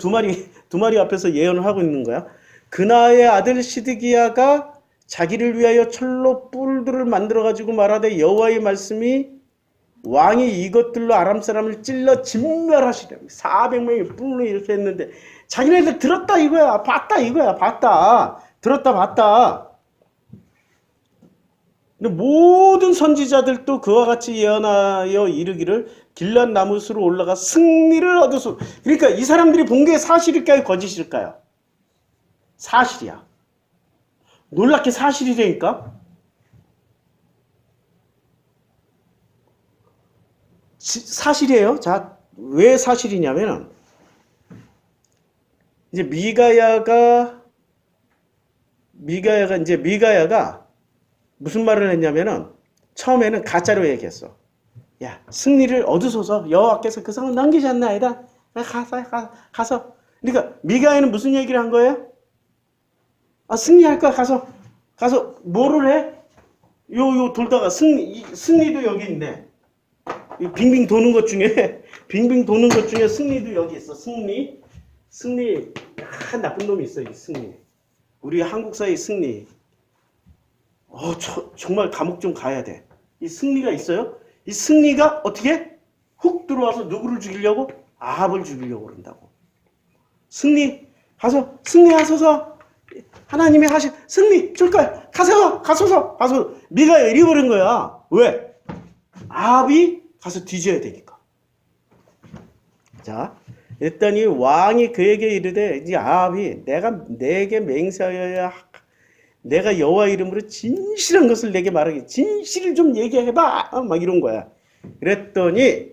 두 마리 앞에서 예언을 하고 있는 거야. 그나의 아들 시드기야가 자기를 위하여 철로 뿔들을 만들어 가지고 말하되 여호와의 말씀이 왕이 이것들로 아람 사람을 찔러 진멸하시려. 400명이 뿔로 이렇게 했는데 자기네들 들었다 이거야. 봤다 이거야. 들었다 봤다. 근데 모든 선지자들도 그와 같이 예언하여 이르기를 길랏 나무수로 올라가 승리를 얻으소. 그러니까 이 사람들이 본 게 사실일까요? 거짓일까요? 사실이야. 놀랍게 사실이라니까. 사실이에요. 자, 왜 사실이냐면 이제 미가야가 무슨 말을 했냐면은 처음에는 가짜로 얘기했어. 야, 승리를 얻으소서. 여호와께서 그 성을 넘기지 않나이다. 가서. 그러니까 미가야는 무슨 얘기를 한 거예요? 승리할 거야. 가서 뭐를 해? 요 돌다가 승리도 여기 있네. 빙빙 도는 것 중에 승리도 여기 있어. 승리 나쁜 놈이 있어. 이 승리. 우리 한국사의 승리. 정말 감옥 좀 가야 돼. 이 승리가 있어요. 이 승리가 어떻게 훅 들어와서 누구를 죽이려고? 아합을 죽이려고 그런다고. 가서 승리하소서. 하나님이 하신 승리 줄 거야. 가소서. 미가야 잃어버린 거야. 왜? 아합이 가서 뒤져야 되니까. 자, 일단이 왕이 그에게 이르되 이제 아합이 내게 맹세하여야 내가 여호와 이름으로 진실한 것을 내게 말하기. 진실을 좀 얘기해봐. 막 이런 거야. 그랬더니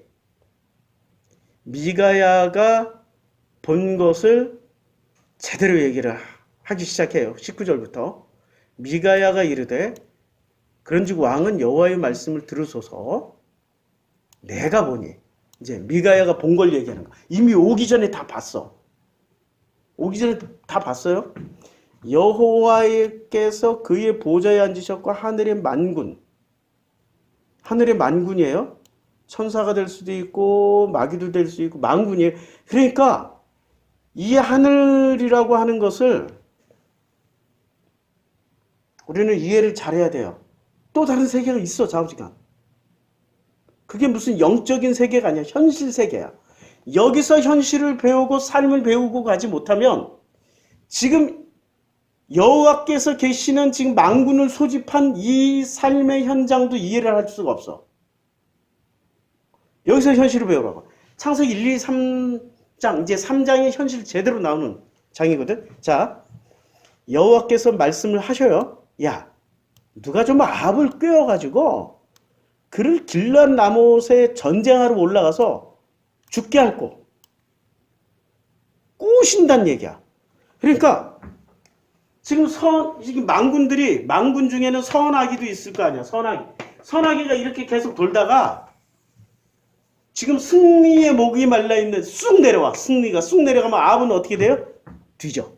미가야가 본 것을 제대로 얘기를 하기 시작해요. 19절부터. 미가야가 이르되 그런즉 왕은 여호와의 말씀을 들으소서. 내가 보니. 이제 미가야가 본 걸 얘기하는 거야. 이미 오기 전에 다 봤어. 오기 전에 다 봤어요. 여호와께서 그의 보좌에 앉으셨고 하늘의 만군이에요. 천사가 될 수도 있고 마귀도 될 수 있고 만군이에요. 그러니까 이 하늘이라고 하는 것을 우리는 이해를 잘해야 돼요. 또 다른 세계가 있어. 좌우지간. 그게 무슨 영적인 세계가 아니야. 현실 세계야. 여기서 현실을 배우고 삶을 배우고 가지 못하면 지금 여호와께서 계시는 지금 만군을 소집한 이 삶의 현장도 이해를 할 수가 없어. 여기서 현실을 배우라고. 창세기 1, 2, 장, 이제 3장이 현실 제대로 나오는 장이거든. 자, 여호와께서 말씀을 하셔요. 야, 누가 좀 아합을 꿰어가지고 그를 길르앗 라못에 전쟁하러 올라가서 죽게 할 거. 꼬신다는 얘기야. 그러니까 지금 망군 중에는 선아기도 있을 거 아니야. 선아기가 이렇게 계속 돌다가 지금 승리의 목이 말라있는 쑥 내려와. 승리가 쑥 내려가면 아합은 어떻게 돼요? 뒤져.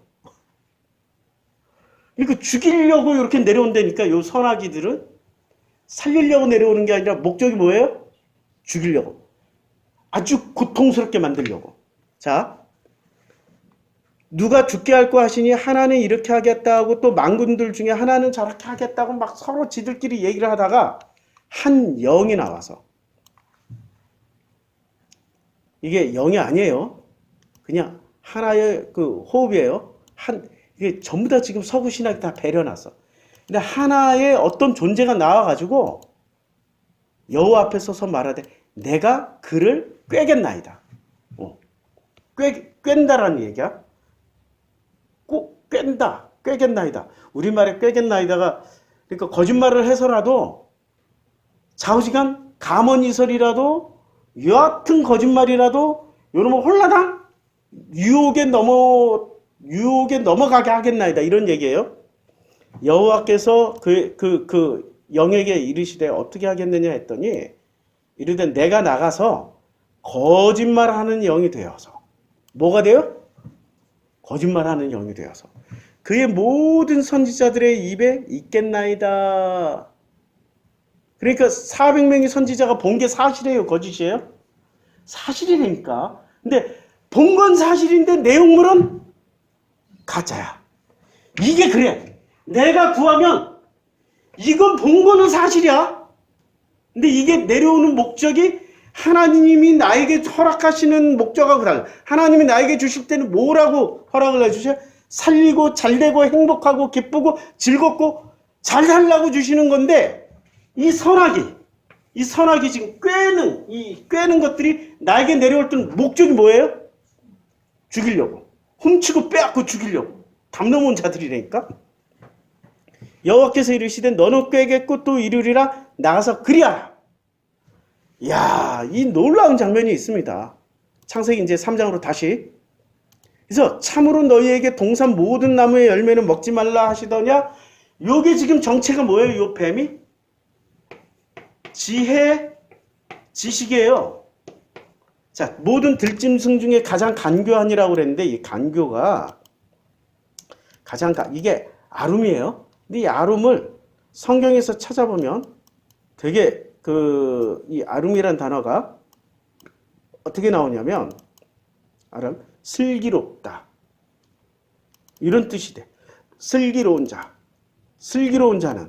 그러니까 죽이려고 이렇게 내려온다니까. 요 선아기들은 살리려고 내려오는 게 아니라 목적이 뭐예요? 죽이려고. 아주 고통스럽게 만들려고. 자, 누가 죽게 할 거 하시니 하나는 이렇게 하겠다고 또 망군들 중에 하나는 저렇게 하겠다고 막 서로 지들끼리 얘기를 하다가 한 영이 나와서, 이게 영이 아니에요. 그냥 하나의 그 호흡이에요. 이게 전부 다 지금 서구 신학이 다 배려놨어. 근데 하나의 어떤 존재가 나와가지고 여호와 앞에 서서 말하되 내가 그를 꿰겠나이다. 꿰다라는 얘기야. 꼭 꿰겠나이다. 우리말에 꿰겠나이다가 그러니까 거짓말을 해서라도 좌우지간 가먼이설이라도 여하튼 거짓말이라도 요놈은 홀라당 유혹에 넘어가게 하겠나이다. 이런 얘기예요. 여호와께서 그 영에게 이르시되 어떻게 하겠느냐 했더니 이르되 내가 나가서 거짓말하는 영이 되어서 뭐가 돼요? 거짓말하는 영이 되어서 그의 모든 선지자들의 입에 있겠나이다. 그러니까 400명의 선지자가 본 게 사실이에요? 거짓이에요? 사실이니까. 근데 본 건 사실인데 내용물은 가짜야. 이게 그래. 내가 구하면 이건 본 거는 사실이야. 근데 이게 내려오는 목적이 하나님이 나에게 허락하시는 목적하고 달라. 하나님이 나에게 주실 때는 뭐라고 허락을 해주셔요? 살리고 잘되고 행복하고 기쁘고 즐겁고 잘 살라고 주시는 건데 이 선악이 지금 꿰는 것들이 나에게 내려올 때는 목적이 뭐예요? 죽이려고. 훔치고 빼앗고 죽이려고. 담 넘은 자들이라니까. 여호와께서 이르시되 너는 꿰겠고 또 이르리라 나가서 그리하라. 이야, 이 놀라운 장면이 있습니다. 창세기 이제 3장으로 다시. 그래서 참으로 너희에게 동산 모든 나무의 열매는 먹지 말라 하시더냐. 요게 지금 정체가 뭐예요? 요 뱀이? 지식이에요. 자, 모든 들짐승 중에 가장 간교한이라고 그랬는데 이 간교가 이게 아름이에요. 근데 이 아름을 성경에서 찾아보면 되게 이 아름이란 단어가 어떻게 나오냐면 아름 슬기롭다 이런 뜻이 돼. 슬기로운 자는